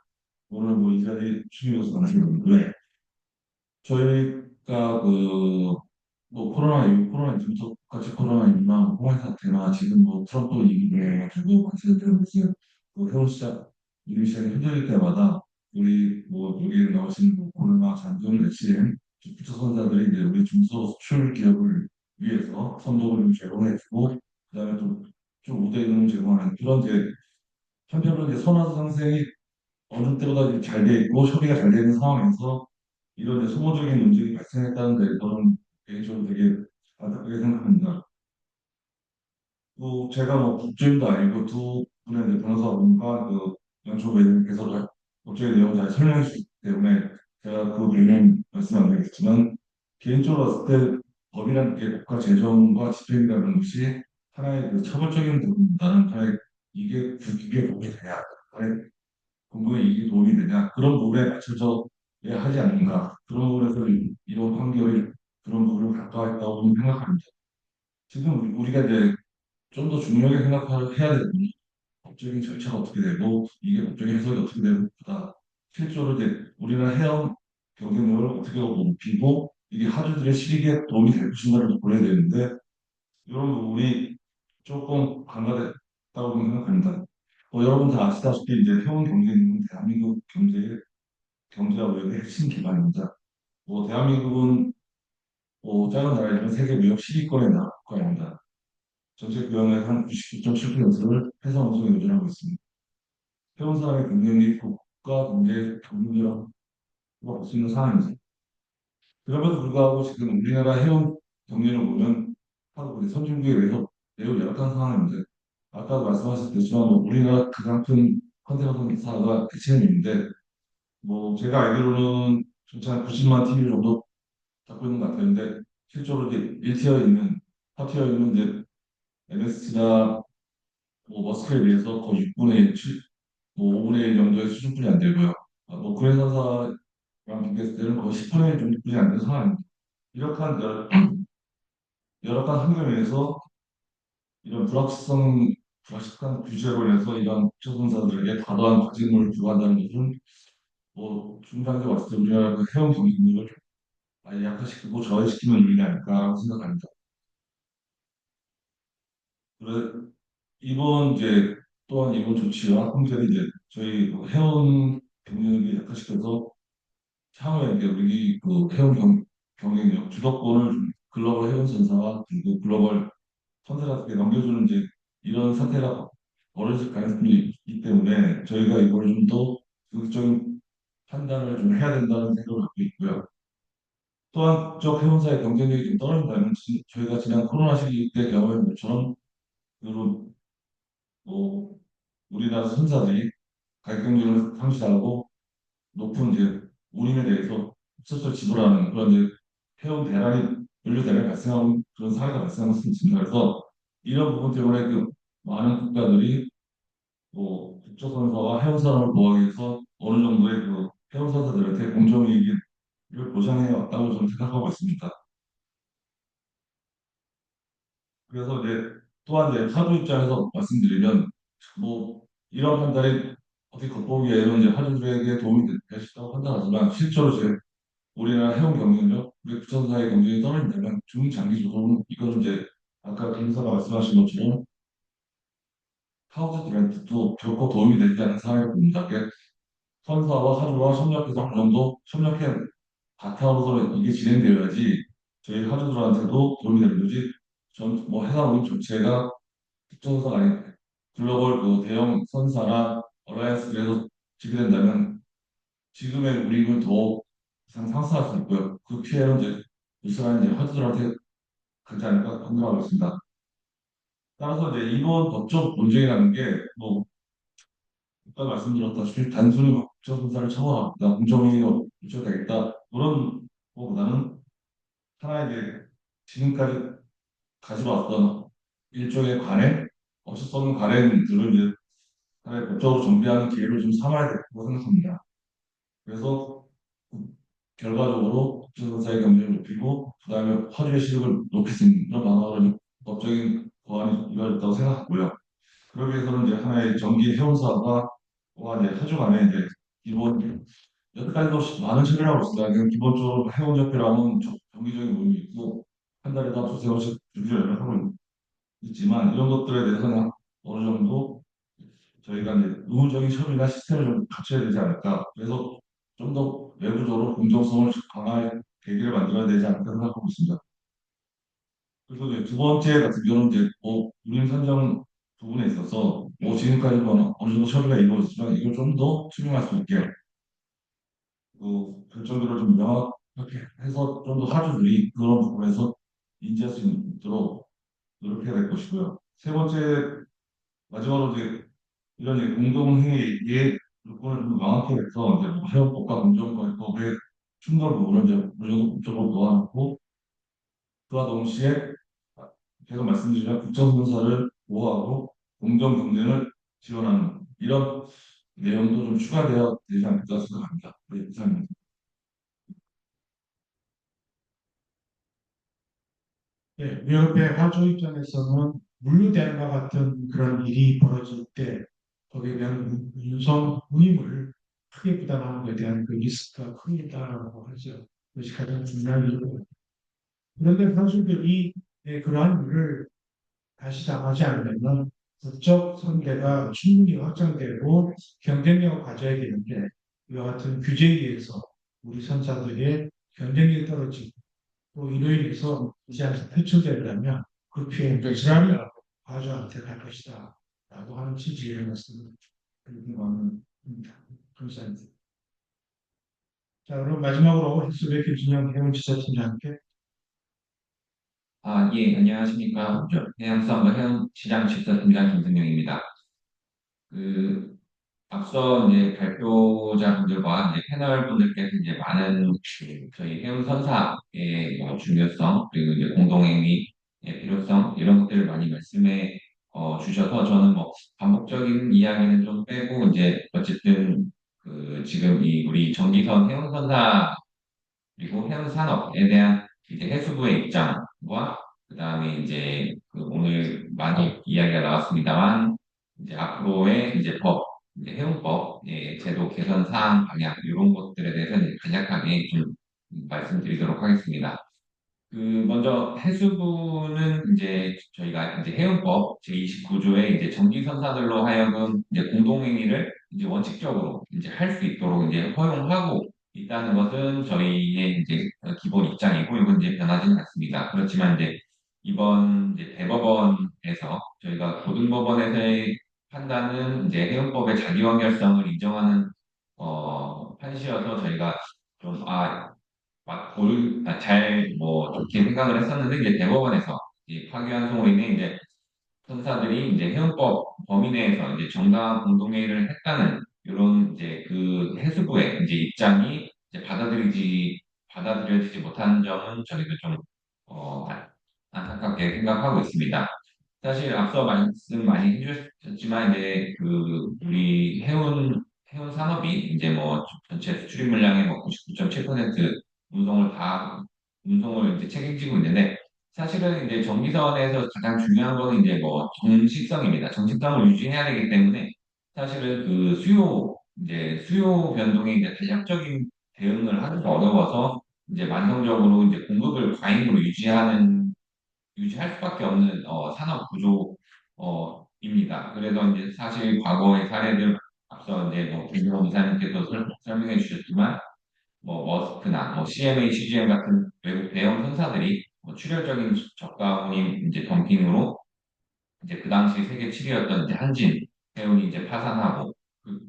오늘 뭐 이 자리 출연해서 감사드리고요. 저희가 뭐 코로나19부터 같이 코로나19나 홍해 사태나 지금 뭐 트럼프 얘기도 해가지고 같이 들으면서 해운 시장 이런 시장이 흔들릴 때마다 우리 뭐 여기 나오신 코로나 잔존 HM 부처 선사들이 이제 우리 중소수출 기업을 위해서 선도를 좀 제공해주고 그다음에 좀 우대금 제공하는 그런 이제 한편으로 이제 선화도 상생이 어느 때보다 잘 돼 있고 협의가 잘 되는 상황에서 이런 이제 소모적인 문제가 발생했다는 데 저는 개인적으로 되게 안타깝게 생각합니다. 또 제가 뭐 국주임도 아니고 두 분의 이제 변호사분과 그 연초 매니저께서 법적인 내용을 잘 설명해 주셨기 때문에 제가 그 부분 말씀 안 드리겠지만 개인적으로 봤을 때 법이라는 게 국가 재정과 집행이라는 것이 하나의 그 처벌적인 부분보다는 하나의 이게 도움이 되냐, 하나의 공공의 이익에 도움이 되냐 그런 부분에 맞춰서 하지 않는가 그런 부분에서 이런 판결이 그런 부분을 가까웠다고 생각합니다. 지금 우리가 이제 좀 더 중요하게 생각해야 되는 건 법적인 절차가 어떻게 되고 이게 법적인 해석이 어떻게 되는 것보다 실제로 이제 우리나라 해양 경쟁력을 어떻게 높이고 이게 하주들의 실익에 도움이 될 것인가를 보려야 되는데 이런 부분이 조금 간과됐다고 생각합니다. 여러분 다 아시다시피 이제 해운 경쟁은 대한민국 경제와 무역의 핵심 기반입니다. 뭐 대한민국은 작은 나라이지만 세계 무역 10위권의 국가입니다. 전체 교역의 한 99.7%를 해상 운송에 의존하고 있습니다. 해운 사업의 경쟁력이 국가 경제의 경쟁력이라고 볼 수 있는 상황입니다. 그럼에도 불구하고 지금 우리나라 해운 경쟁을 보면 하도 우리 선진국에 비해서 매우 열악한 상황입니다. 아까도 말씀하셨듯이만 우리나라 가장 큰 컨테이너 선사가 대체는 있는데 뭐 제가 알기로는 전체 한 90만 TEU 정도 갖고 있는 것 같아요. 근데 실제로 이제 1티어에 있는, 4티어에 있는 이제 MS나 뭐 머스크에 비해서 거의 6분의 1, 뭐 5분의 1 정도의 수준뿐이 안 되고요. 뭐 구해선사랑 비교했을 때는 거의 10분의 1 정도뿐이 안 되는 상황입니다. 이렇게 한 여러 환경에서 이런 불확실한 규제로 인해서 이런 국제선사들에게 과도한 과징금을 부과한다는 것은 뭐 중장기 봤을 때 우리나라 그 해운 경쟁력을 아예 약화시키고 저해시키는 요인이 아닐까라고 생각합니다. 그래 또한 이번 조치와 함께 이제 저희 그 해운 경쟁력이 약화시켜서 향후에 이제 우리 그 해운 경쟁력 주도권을 글로벌 해운 선사와 그리고 글로벌 선사들에게 넘겨주는 이제 이런 사태가 벌어질 가능성이 있기 때문에 저희가 이걸 좀 더 적극적인 판단을 좀 해야 된다는 생각을 갖고 있고요. 또한 국적 해운사의 경쟁력이 좀 떨어진다면 저희가 지난 코로나 시기 때 경험한 것처럼 그런 뭐 우리나라 선사들이 가격 경쟁을 상실하고 높은 이제 운임에 대해서 수수료 지불하는 그런 이제 해운 대란이 연료 대란이 발생하는 그런 사례가 발생할 수 있습니다. 그래서 이런 부분 때문에 그 많은 국가들이 뭐 국제선사와 해운산업을 보호하기 위해서 어느 정도의 그 해운선사들한테 공정이익을 보장해 왔다고 저는 생각하고 있습니다. 그래서 이제 또한 이제 하주 입장에서 말씀드리면 뭐 이런 판단이 어떻게 극복하기에는 이제 하주들에게 도움이 될 수 있다고 판단하지만 실제로 이제 우리나라 해운 경쟁력, 우리 국선사의 경쟁이 떨어진다면 중장기적으로는 이건 이제 아까 김사가 말씀하신 것처럼 하우스들한테도 결코 도움이 되지 않는 상황을 봅니다. 선사와 하주와 협력해서 어느 정도 협력해 바탕으로서 이게 진행되어야지 저희 하주들한테도 도움이 되는 거지. 전 뭐 해상운임 전체가 특정선사가 아닌 글로벌 그 대형 선사나 얼라이언스에서 지게 된다면 지금의 우리는 더 이상 상승할 수 있고요. 그 피해는 이제 유사한 이제 하주들한테 가지 않을까 판단하고 있습니다. 따라서 이제 이번 법적 논쟁이라는 게뭐 아까 말씀드렸다시피 단순히 국제선사를 처벌하겠다, 공정위가 유지되겠다 그런 거보다는 하나의 이제 지금까지 가지고 왔던 일종의 관행, 없을 수 없는 관행들을 이제 하나의 법적으로 정비하는 기회를 좀 삼아야 된다고 생각합니다. 그래서 결과적으로 국제선사의 경쟁을 높이고 그다음에 화주의 실력을 높일 수 있는 그런 방안으로 법적인 보완이 이루어졌다고 생각하고요. 그러기 위해서는 이제 하나의 정기 해운사가 와 이제 하주 간에 이제 기본 여태까지도 많은 처리를 하고 있습니다. 그냥 기본적으로 해운협회랑은 정기적인 모임이 있고 한 달에도 두세 번씩 주기를 하고 있지만 이런 것들에 대해서는 어느 정도 저희가 이제 의무적인 처리나 시스템을 좀 갖춰야 되지 않을까. 그래서 좀 더 내부적으로 공정성을 강화할 계기를 만들어야 되지 않을까 생각하고 있습니다. 그리고 이제 두 번째 같은 경우는 이제 뭐 운임 선정 부분에 있어서 뭐 지금까지는 어느 정도 처리가 이루어졌지만 이걸 좀 더 투명할 수 있게 그 결정들을 좀 명확하게 해서 좀 더 하주들이 그런 부분에서 인지할 수 있도록 노력해야 될 것이고요. 세 번째 마지막으로 이제 이런 이제 공동행위의 요건을 좀 명확히 해서 이제 뭐 해운법과 공정거래법의 충돌 부분을 이제 어느 정도 법적으로 놓아놓고 그와 동시에 계속 말씀드리면 국정선사를 보호하고 공정 경쟁을 지원하는 이런 내용도 좀 추가되어야 되지 않을까 생각합니다. 네, 이상입니다. 예, 위협의 화조 입장에서는 물류대란과 같은 그런 일이 벌어질 때 거기에 대한 운송 운임을 크게 부담하는 것에 대한 그 리스크가 큽니다라고 하죠. 그것이 가장 중요한 일이고 그런데 선수들이 그러한 일을 다시 당하지 않으려면 국적 선대가 충분히 확장되고 경쟁력을 가져야 되는데 이와 같은 규제에 의해서 우리 선사들의 경쟁력이 떨어지고 또 이로 인해서 이제 퇴출된다면 그 피해는 고스란히 가족한테 갈 것이다 라고 하는 취지의 말씀을 드리고 합니다. 감사합니다. 자, 그럼 마지막으로 헬스백 김진영 해운지사팀장님께 예, 안녕하십니까. 해양수산부 해운시장 집사팀장 김승용입니다. 그, 앞서 이제 발표자분들과 이제 패널 분들께서 이제 많은 저희 해운 선사의 뭐 중요성 그리고 이제 공동행위의 필요성 이런 것들을 많이 말씀해 주셔서 저는 뭐 반복적인 이야기는 좀 빼고 이제 어쨌든 그 지금 이 우리 정기선 해운 선사 그리고 해운 산업에 대한 이제 해수부의 입장과 그다음에 이제 그 오늘 많이 이야기가 나왔습니다만 이제 앞으로의 이제 법, 이제 해운법, 제도 개선 사항 방향 이런 것들에 대해서 이제 간략하게 좀 말씀드리도록 하겠습니다. 그 먼저 해수부는 이제 저희가 이제 해운법 제29조에 이제 정기선사들로 하여금 이제 공동행위를 이제 원칙적으로 이제 할 수 있도록 이제 허용하고 있다는 것은 저희의 이제 기본 입장이고 이건 이제 변하지는 않습니다. 그렇지만 이제 이번 이제 대법원에서 저희가 고등법원에서의 판단은 이제 해운법의 자기완결성을 인정하는 판시여서 저희가 좀아 잘, 뭐, 좋게 생각을 했었는데, 이제 대법원에서 이 파기환송으로 인해 이제 선사들이 이제 해운법 범위 내에서 이제 정당 공동회의를 했다는 이런 이제 그 해수부의 이제 입장이 이제 받아들여지지 못한 점은 저희도 좀, 안타깝게 생각하고 있습니다. 사실 앞서 말씀 많이 해주셨지만 이제 그 우리 해운 산업이 이제 뭐 전체 수출입 물량의 뭐 99.7% 운송을 다 운송을 이제 책임지고 있는데 사실은 이제 정기선에서 가장 중요한 거는 이제 뭐 정식성입니다. 정식성을 유지해야 되기 때문에 사실은 그 수요 변동에 이제 탄력적인 대응을 하기가 어려워서 이제 만성적으로 이제 공급을 과잉으로 유지할 수밖에 없는 산업 구조입니다. 그래서 이제 사실 과거의 사례들 앞서 이제 뭐 김용 이사님께서 설명해 주셨지만 뭐 머스크나 뭐 CMA, CGM 같은 외국 대형 선사들이 뭐 출혈적인 저가 운임 이제 덤핑으로 이제 그 당시 세계 7위였던 이제 한진 해운이 이제 파산하고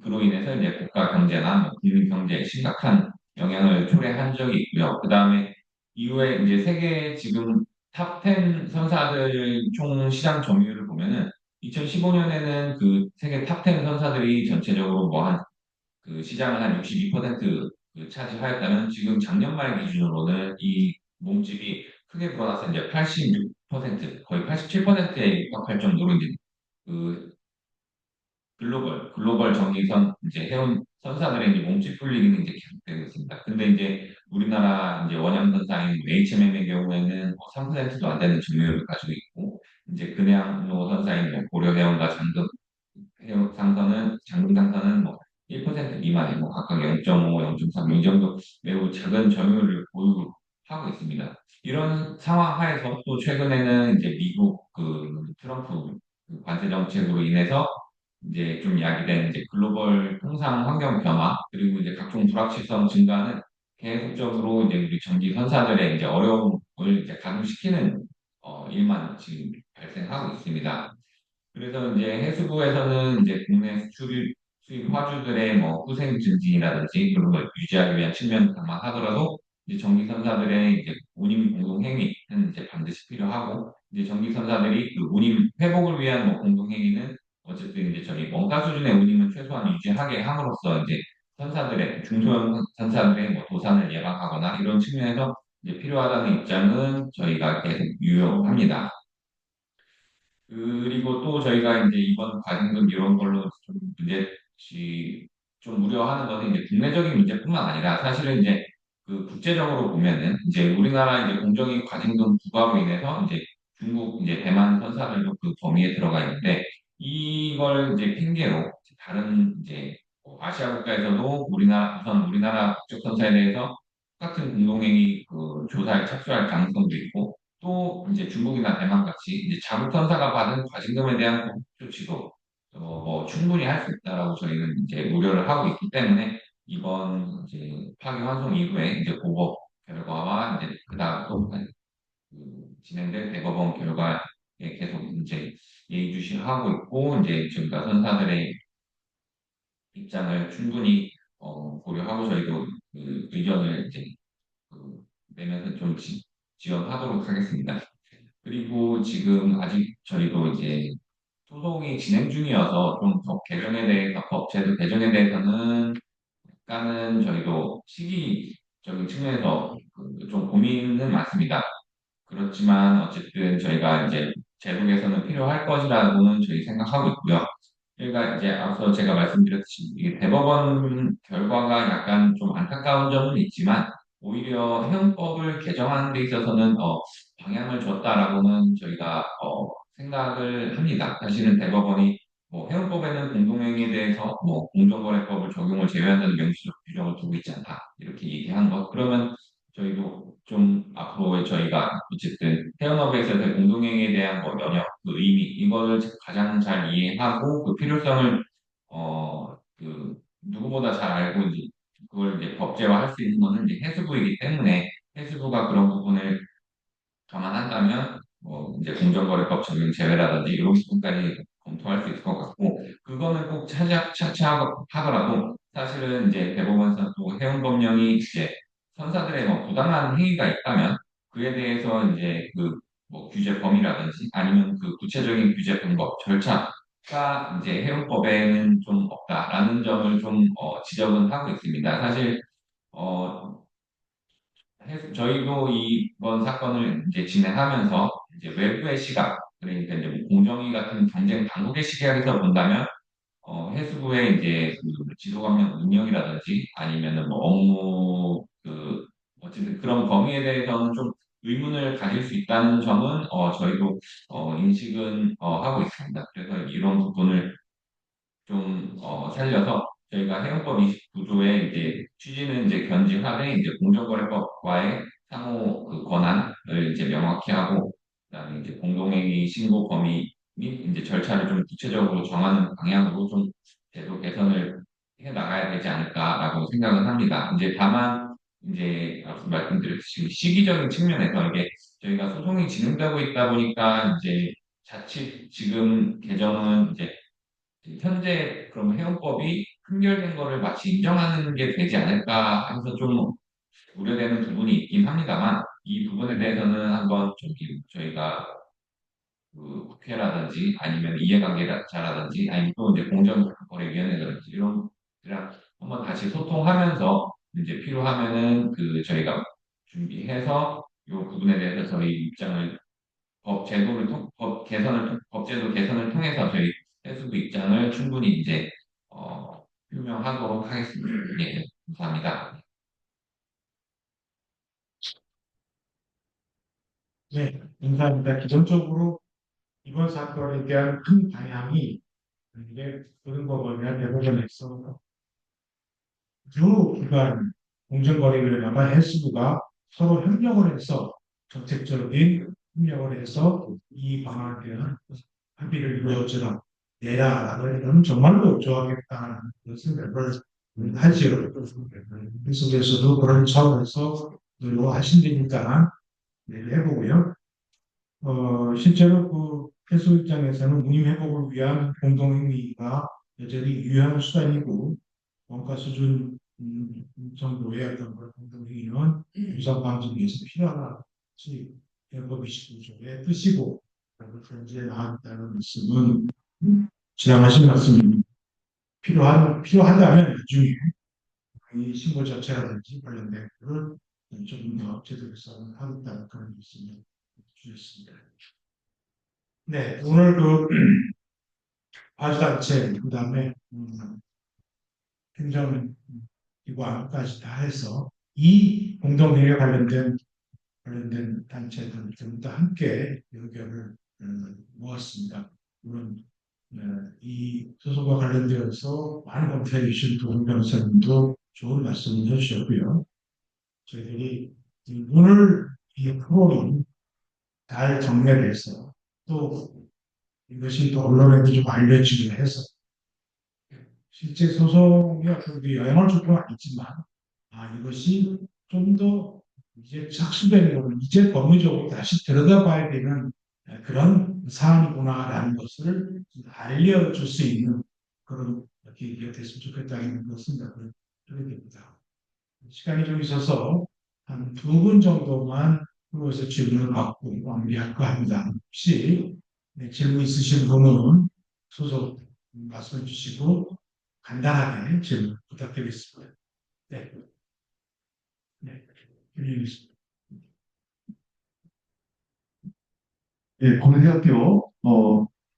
그로 인해서 이제 국가 경제나 뭐 국민 경제에 심각한 영향을 초래한 적이 있고요. 그 다음에 이후에 이제 세계 지금 탑 10 선사들 총 시장 점유율을 보면은 2015년에는 그 세계 탑 10 선사들이 전체적으로 뭐 한 그 시장을 한 62% 그 차지하였다면 지금 작년 말 기준으로는 이 몸집이 크게 불어나서 이제 86% 거의 87%에 육박할 정도로 이제 그 글로벌 정예선 이제 해운 선사들의 이제 몸집 불리기는 이제 계속되고 있습니다. 근데 이제 우리나라 이제 원양 선사인 HMM의 경우에는 뭐 3%도 안 되는 점유율을 가지고 있고 이제 그냥로 선사인 뭐 고려해운과 해운 장금 당선은 뭐 1% 미만에 뭐 각각 0.5, 0.3 이 정도 매우 작은 점유율을 보유하고 있습니다. 이런 상황 하에서 또 최근에는 이제 미국 그 트럼프 그 관세 정책으로 인해서 이제 좀 야기된 이제 글로벌 통상 환경 변화 그리고 이제 각종 불확실성 증가는 계속적으로 이제 우리 전기 선사들의 이제 어려움을 이제 가중시키는 일만 지금 발생하고 있습니다. 그래서 이제 해수부에서는 이제 국내 수입 화주들의 뭐 후생 증진이라든지 그런 걸 유지하기 위한 측면 감안하더라도 이제 전기 선사들의 이제 운임 공동 행위는 이제 반드시 필요하고 이제 전기 선사들이 그 운임 회복을 위한 뭐 공동 행위는 어쨌든 이제 저희 원가 수준의 운임은 최소한 유지하게 함으로써 이제 중소형 선사들의 뭐 도산을 예방하거나 이런 측면에서 이제 필요하다는 입장은 저희가 계속 유효합니다. 그리고 또 저희가 이제 이번 과징금 이런 걸로 좀 좀 우려하는 것은 이제 국내적인 문제뿐만 아니라 사실은 이제 그 국제적으로 보면은 이제 우리나라 이제 공정위 과징금 부과로 인해서 이제 중국 이제 대만 선사들도 그 범위에 들어가 있는데 이걸 이제 핑계로 다른 이제 뭐 아시아 국가에서도 우리나라 국적 선사에 대해서 똑같은 공동행위 그 조사에 착수할 가능성도 있고 또 이제 중국이나 대만 같이 이제 자국 선사가 받은 과징금에 대한 보복 조치도 뭐 충분히 할 수 있다라고 저희는 이제 우려를 하고 있기 때문에 이번 이제 파기환송 이후에 이제 고법 결과와 이제 그다음 또 진행될 대법원 결과에 계속 이제 예의주시하고 있고 이제 저희가 선사들의 입장을 충분히 고려하고 저희도 그 의견을 이제 그 내면서 좀 지원하도록 하겠습니다. 그리고 지금 아직 저희도 이제 소송이 진행 중이어서 좀 법 개정에 대해서 법 제도 개정에 대해서는 약간은 저희도 시기적인 측면에서 그좀 고민은 많습니다. 그렇지만 어쨌든 저희가 이제 제도 개선은 필요할 것이라고는 저희 생각하고 있고요. 저희가 이제 앞서 제가 말씀드렸듯이 이게 대법원 결과가 약간 좀 안타까운 점은 있지만 오히려 해운법을 개정하는 데 있어서는 방향을 줬다라고는 저희가 생각을 합니다. 사실은 대법원이 뭐 해운법에는 공동행위에 대해서 뭐 공정거래법을 적용을 제외한다는 명시적 규정을 두고 있지 않다 이렇게 얘기한 것 그러면 저희도 좀 앞으로 저희가 어쨌든 해운업에 있어서의 공동행위에 대한 뭐 영역, 그 의미 이거를 가장 잘 이해하고 그 필요성을 그 누구보다 잘 알고 이제 그걸 이제 법제화할 수 있는 거는 이제 해수부이기 때문에 해수부가 그런 부분을 감안한다면 뭐 이제 공정거래법 적용 제외라든지 이런 부분까지 검토할 수 있을 것 같고 그거는 꼭 차치하더라도 사실은 이제 대법원에서 또 해운법령이 이제 선사들의 뭐 부당한 행위가 있다면 그에 대해서 이제 그 뭐 규제 범위라든지 아니면 그 구체적인 규제 방법 절차가 이제 해운법에는 좀 없다라는 점을 좀 지적은 하고 있습니다. 사실 어 저희도 이번 사건을 이제 진행하면서 이제 외부의 시각, 그러니까 이제 뭐 공정위 같은 경쟁 당국의 시각에서 본다면, 해수부의 이제 그 지소감면 운영이라든지 아니면은 뭐 업무 어쨌든 그런 범위에 대해서는 좀 의문을 가질 수 있다는 점은 저희도 인식은 하고 있습니다. 그래서 이런 부분을 좀 살려서 저희가 해운법 29조의 이제 취지는 이제 견지하되 이제 공정거래법과의 상호 그 권한을 이제 명확히 하고 그다음에 이제 공동행위 신고 범위 및 이제 절차를 좀 구체적으로 정하는 방향으로 좀 제도 개선을 해 나가야 되지 않을까라고 생각은 합니다. 이제 다만 이제 앞서 말씀드렸듯이 시기적인 측면에서 이게 저희가 소송이 진행되고 있다 보니까 이제 자칫 지금 개정은 이제 현재 그럼 해운법이 판결된 거를 마치 인정하는 게 되지 않을까 해서 좀 우려되는 부분이 있긴 합니다만 이 부분에 대해서는 한번 저희가 그 국회라든지 아니면 이해관계자라든지 아니면 또 이제 공정거래위원회라든지 이런 분들이랑 한번 다시 소통하면서 이제 필요하면은 그 저희가 준비해서 이 부분에 대해서 저희 입장을 법제도 개선을 통해서 저희 해수부 입장을 충분히 이제 표명하도록 하겠습니다. 예, 감사합니다. 네, 감사합니다. 기본적으로 이번 사건에 대한 큰 방향이 이제 고등법원이나 대법원에서 두 기관 공정거래위원회와 해수부가 서로 협력을 해서 정책적인 협력을 해서 이 방안에 대한 합의를 이루어져라 내라라고 하면 정말로 좋아하겠다는 생각을 하지요. 해수부에서도 그런 차원에서 노력하신다니까 네, 해보고요. 실제로 그 해수 입장에서는 운임 회복을 위한 공동행위가 여전히 유효한 수단이고 원가 수준 정도의 어떤 그런 공동행위는 유사 방지를 위해서 필요하다. 즉 해법 29조의 뜻이고 현재 나왔다는 말씀은 지향하신 말씀입니다. 필요하다면 나중에 이 신고 자체라든지 관련된 것을 조금 더 제대로 하겠다는 그런 말씀을 주셨습니다. 네, 오늘 그 과주단체 그다음에 행정기관까지 다 해서 이 공동회의에 관련된 단체들 전부 다 함께 의견을 모았습니다. 물론 이 소송과 관련되어서 많은 검토해 주신 도훈 변호사님도 좋은 말씀을 해주셨고요. 저희들이 오늘 이 프로그램 잘 정리해서 또 이것이 또 언론에도 좀 알려지게 해서 실제 소송이 어떤 영향을 줄 건 아니지만 이것이 좀 더 이제 착수되는 거는 이제 법무적으로 다시 들여다봐야 되는 그런 사안이구나라는 것을 알려줄 수 있는 그런 계기가 됐으면 좋겠다는 그런 생각을 하게 됩니다. 시간이 좀 있어서 한 두 분 정도만 프로에서 질문을 받고 마무리할까 합니다. 혹시 질문 있으신 분은 소속 말씀해 주시고 간단하게 질문 부탁드리겠습니다. 네. 네. 김민희 예, 고려대학교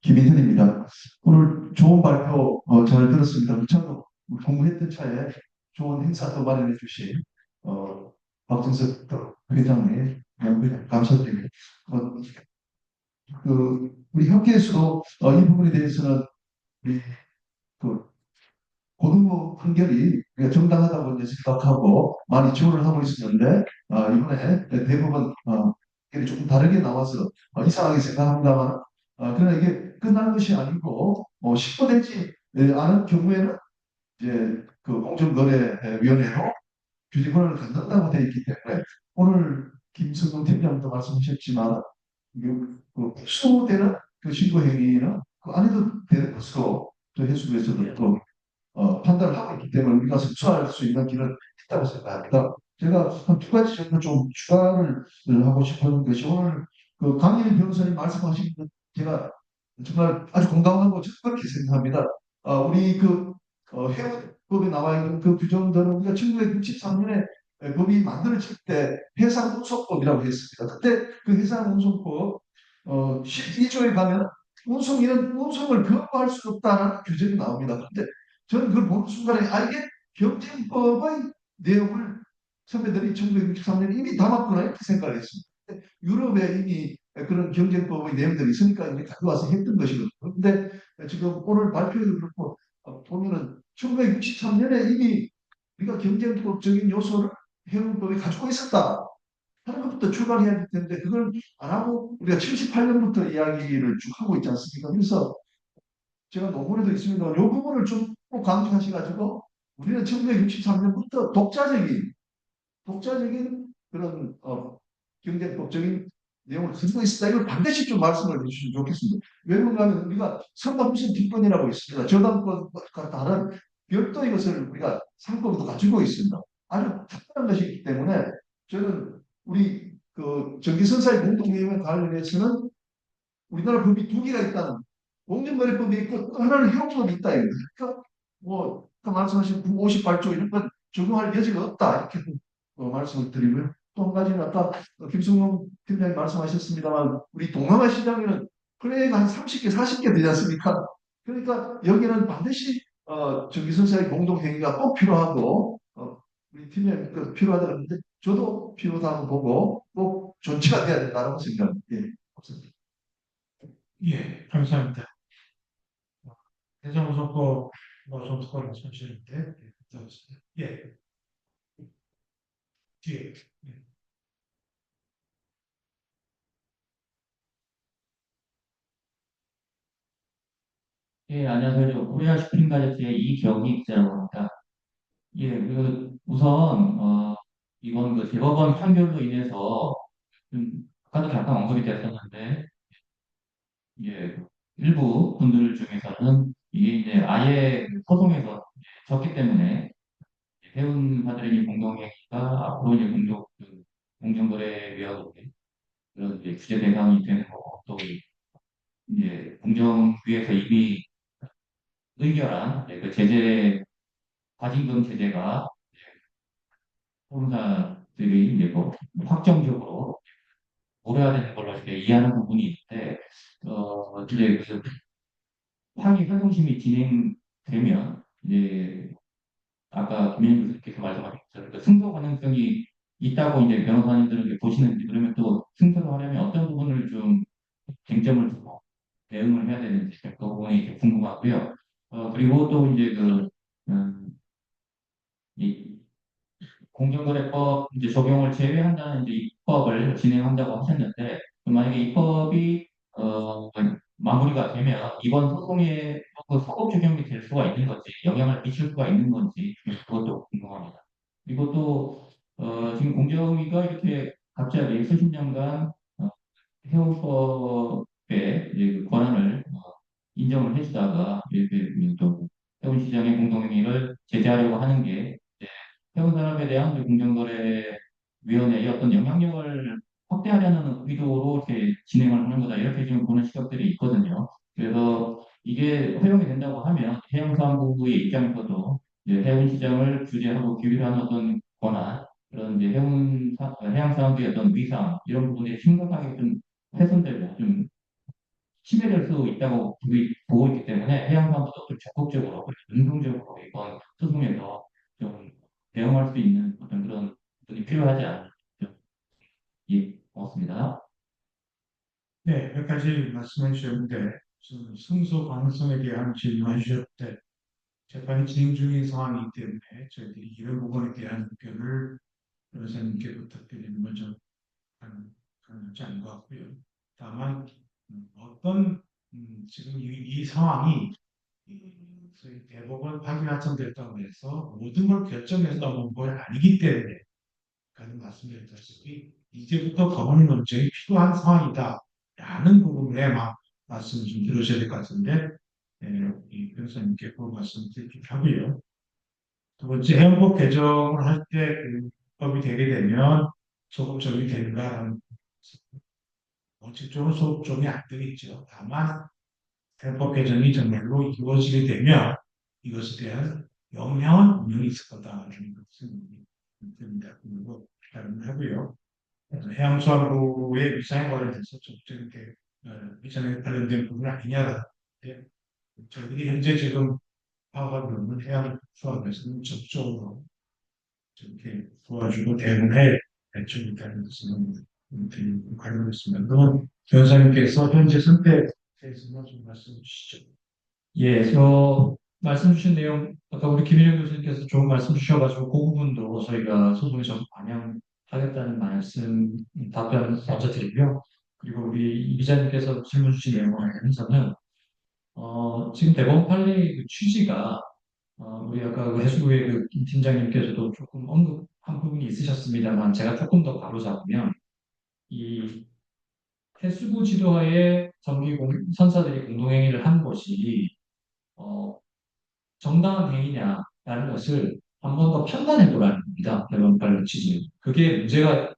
김인현입니다. 오늘 좋은 발표 잘 들었습니다. 저도 공부했던 차에 좋은 행사도 마련해 주신 박정석 회장님 감사드립니다. 어, 우리 협계에서도 이 부분에 대해서는 우리 그 고등부 판결이 우리가 정당하다고 이제 생각하고 많이 지원을 하고 있었는데 이번에 대법원 판결이 조금 다르게 나와서 이상하게 생각합니다만 그러나 이게 끝난 것이 아니고 실효되지 않은 경우에는 이제 그 공정거래위원회로 규제 권한을 갖는다고 되어 있기 때문에 오늘 김성동 팀장도 말씀하셨지만 이게 그 수되는 그 신고 행위는 그 안 해도 되는 것으로 저 해수부에서도 또 판단을 하고 있기 때문에 우리가 선수할 수 있는 길은 있다고 생각합니다. 제가 한 두 가지 정도 좀 추가를 하고 싶은 것이 오늘 그 강일 변호사님 말씀하신 것 제가 정말 아주 공감하고 저는 그렇게 생각합니다. 우리 해운법에 나와 있는 그 규정들은 우리가 1963년에 법이 만들어질 때 해상운송법이라고 했습니다. 그때 그 해상운송법 12조에 가면 운송인은 운송을 거부할 수 없다는 규정이 나옵니다. 그런데 저는 그걸 보는 순간에 이게 경쟁법의 내용을 선배들이 1963년에 이미 담았구나 이렇게 생각을 했습니다. 유럽에 이미 그런 경쟁법의 내용들이 있으니까 이제 가져와서 했던 것이거든요. 그런데 지금 오늘 발표도 그렇고 보면은 1963년에 이미 우리가 경쟁법적인 요소를 해운법에 가지고 있었다 하는 것부터 출발해야 될 텐데 그걸 안 하고 우리가 78년부터 이야기를 쭉 하고 있지 않습니까? 그래서 제가 논문에도 있습니다. 이 부분을 좀 꼭 강조하셔가지고 우리는 1963년부터 독자적인 그런 경제법적인 내용을 가지고 있다. 이걸 반드시 좀 말씀을 해주시면 좋겠습니다. 왜 그런가하면 우리가 상담무슨 뒷번이라고 있습니다. 저당권과 다른 별도의 것을 우리가 상권도 가지고 있습니다. 아주 특별한 것이기 때문에 저는 우리 그 전기선사의 공동위원회 관련해서는 우리나라 법이 두 개가 있다는 공정거래법이 있고 또 하나는 해운법이 있다. 그러니까 뭐 아까 말씀하신 58조 이런 건 적용할 여지가 없다. 이렇게 말씀을 드리고요. 또 한 가지는 아까 김승용 팀장님 말씀하셨습니다만 우리 동남아 시장에는 플레이가 한 30개, 40개 되지 않습니까? 그러니까 여기는 반드시 전기선사의 공동행위가 꼭 필요하고 우리 팀장님 필요하다고 하는데 저도 필요하다고 보고 꼭 존치가 돼야 된다고 생각합니다. 예, 없습니다. 예, 감사합니다. 해상운송법 좀 더 말씀하시는데 예, 감사합니다. 예, 뒤에 예. 예, 안녕하세요. 저 코리아 슈프림 가이드의 이경희 기자라고 합니다. 예, 우선 이번 그 대법원 판결로 인해서 아까도 잠깐 언급이 됐었는데 예, 일부 분들 중에서는 이게 이제 아예 소송에서 이제 졌기 때문에 해운사들의 공동행위가 앞으로 이제 공정거래위원회 그런 이제 규제 대상이 되는 거고 또 이제 공정위에서 이미 의결한 그 과징금 제재가 혼사들이 이제 뭐 확정적으로 물어야 되는 걸로 이렇게 이해하는 부분이 있는데, 이제 그 항의 활동심이 진행되면 이제 아까 김현준 교수께서 말씀하신 것처럼 그 승소 가능성이 있다고 이제 변호사님들은 이제 보시는지 그러면 또 승소를 하려면 어떤 부분을 좀 쟁점을 두고 대응을 해야 되는지 그 부분이 이제 궁금하고요. 그리고 또 이제 음, 이 공정거래법 이제 적용을 제외한다는 이제 입법을 진행한다고 하셨는데 만약에 입법이 마무리가 되면 이번 소송에 그 소급 적용이 될 수가 있는 건지 영향을 미칠 수가 있는 건지 그것도 궁금합니다. 그리고 또 지금 공정위가 이렇게 갑자기 수십 년간 해운법의 이제 그 권한을 인정을 해주다가 이렇게 또 해운시장의 공동행위를 제재하려고 하는 게 해운산업에 대한 공정거래위원회의 어떤 영향력을 확대하려는 의도로 이렇게 진행을 하는 거다. 이렇게 지금 보는 시각들이 있거든요. 그래서 이 이게 허용이 된다고 하면 해양수산부의 입장에서도 이제 해운 시장을 규제하고 규율하는 어떤 권한, 그런 이제 해양수산부의 어떤 위상 이런 부분이 심각하게 좀 훼손되고 좀 침해될 수 있다고 보고 있기 때문에 해양수산부도 좀 적극적으로 능동적으로 이번 소송에서 좀 대응할 수 있는 어떤 그런 부분이 필요하지 않나. 예, 고맙습니다. 네, 몇 가지 말씀해 주셨는데, 우선 승소 가능성에 대한 질문을 주셨는데, 재판이 진행 중인 상황이기 때문에 저희들이 이런 부분에 대한 의견을 변호사님께 부탁드리는 건 좀 가능하지 않은 것 같고요. 다만 어떤 지금 이 상황이 소위 대법원 판결이 확정됐다고 해서 모든 걸 결정해서 넘은 건 아니기 때문에 가는 말씀드렸다시피 이제부터 법원 논쟁이 필요한 상황이다라는 부분에만 말씀을 좀 들으셔야 될 것 같은데 이 변호사님께 그 말씀 드리기도 하고요. 두 번째 해양법 개정을 할 때 법이 되게 되면 소급 적용이 되는가라는 원칙적으로 소급 적용이 안 되겠죠. 다만 해양법 개정이 정말로 이루어지게 되면 이것에 대한 영향은 분명히 있을 거다라는 생각이 듭니다. 그리고 하고요. 해양수산부의 위상에 관련해서 적절히 위상에 관련된 부분 아니냐라는 데 저희들이 현재 지금 파악하고 있는 해양수산에서는 적극적으로 이렇게 도와주고 대응해 좀 있다는 것을 관련했습니다. 그러면 변호사님께서 현재 선택에 대해서 좀 말씀해 주시죠. 예, 저 말씀 주신 내용, 아까 우리 김일영 교수님께서 좋은 말씀 주셔가지고 그 부분도 저희가 소송에 적극 반영하겠다는 말씀, 답변 먼저 드리고요. 그리고 우리 이 기자님께서 질문 주신 내용에서는, 지금 대법원 판례의 그 취지가, 우리 아까 그 해수부의 그김 팀장님께서도 조금 언급한 부분이 있으셨습니다만, 제가 조금 더 바로잡으면, 이 해수부 지도하에 선사들이 공동행위를 한 것이, 어, 정당한 행위냐라는 것을 한 번 더 판단해 보라는 겁니다. 대법원 판례 취지. 그게 문제가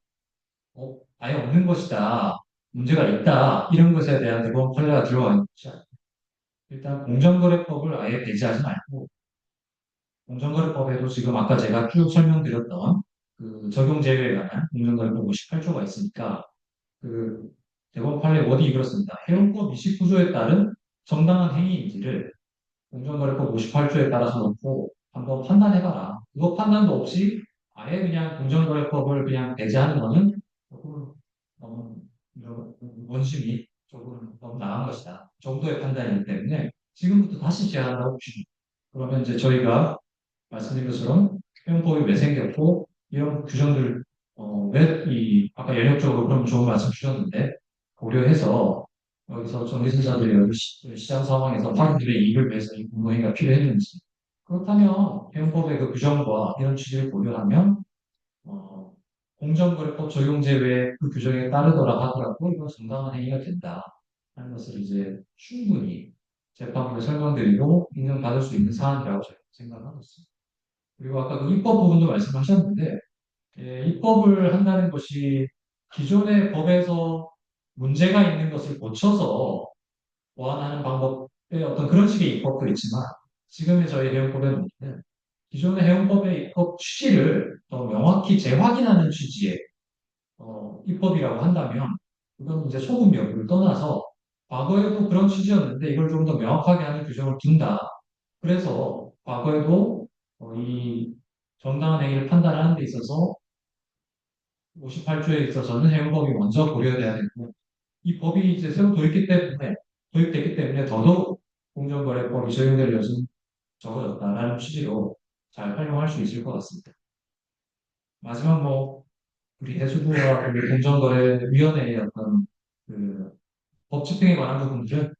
아예 없는 것이다. 문제가 있다. 이런 것에 대한 대법원 판례가 들어가 있는 것이 아니고 일단 공정거래법을 아예 배제하지 말고 공정거래법에도 지금 아까 제가 쭉 설명드렸던 그 적용 제외에 관한 공정거래법 58조가 있으니까 그 대법원 판례 워딩이 그렇습니다. 해운법 29조에 따른 정당한 행위인지를 공정거래법 58조에 따라서 놓고 한번 판단해봐라. 그거 판단도 없이 아예 그냥 공정거래법을 그냥 배제하는 거는 조금 너무 원심이 조금 너무 나간 것이다. 정도의 판단이기 때문에 지금부터 다시 제안을 해봅시다. 그러면 이제 저희가 말씀드린 것처럼 해운법이 왜 생겼고 이런 규정들 왜 이 아까 연역적으로 그런 좋은 말씀 주셨는데 고려해서 여기서 전기술사들이 시장 상황에서 자기들의 이익을 위해서 이 공동행위가 필요했는지 그렇다면 해운법의 그 규정과 이런 취지를 고려하면 어, 공정거래법 적용 제외 그 규정에 따르더라 하더라도 이건 정당한 행위가 된다 하는 것을 이제 충분히 재판부에 설명드리고 인정받을 수 있는 사안이라고 저는 생각하고 있습니다. 그리고 아까 그 입법 부분도 말씀하셨는데 입법을 한다는 것이 기존의 법에서 문제가 있는 것을 고쳐서 보완하는 방법의 어떤 그런 식의 입법도 있지만 지금의 저희 해운법의 문제는 기존의 해운법의 입법 취지를 더 명확히 재확인하는 취지의 입법이라고 한다면 그건 이제 소급 여부를 떠나서 과거에도 그런 취지였는데 이걸 좀 더 명확하게 하는 규정을 둔다. 그래서 과거에도 이 정당한 행위를 판단하는 데 있어서 58조에 있어서는 해운법이 먼저 고려돼야 되고 이 법이 이제 새로 도입됐기 때문에 더더욱 공정거래법이 적용될 여지는 적어졌다라는 취지로 잘 활용할 수 있을 것 같습니다. 마지막 우리 해수부와 우리 공정거래위원회의 어떤 그 법 집행에 관한 부분들은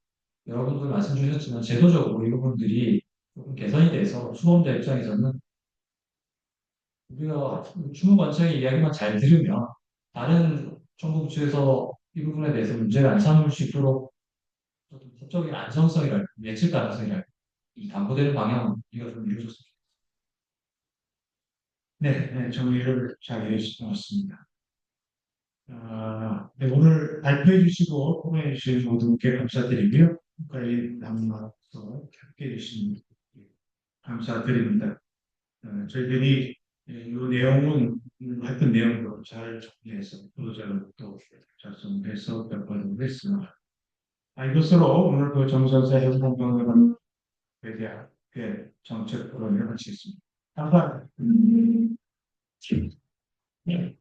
여러분들 말씀 주셨지만 제도적으로 이 부분들이 조금 개선이 돼서 수범자 입장에서는 우리가 주무관청의 이야기만 잘 들으면 다른 정부부처에서 이 부분에 대해서 문제를 안 삼을 수 있도록 어떤 법적인 안정성이랄까 예측 가능성이랄까 이 담보되는 방향은 우리가 좀 이루어졌습니다. 네, 네, 정리를 잘 해주신 것 같습니다. 네, 오늘 발표해 주시고 토론해 주신 모든 분께 감사드리고요. 국가에 담아서 함께 해주신 감사드립니다. 저희들이 이 내용은 했던 내용도 잘 정리해서 보도자료도 또 작성해서 배포를 했습니다. 이것으로 오늘 그 정선사 해수공동회관에 대한 정책 토론을 마치겠습니다. 감사합니다.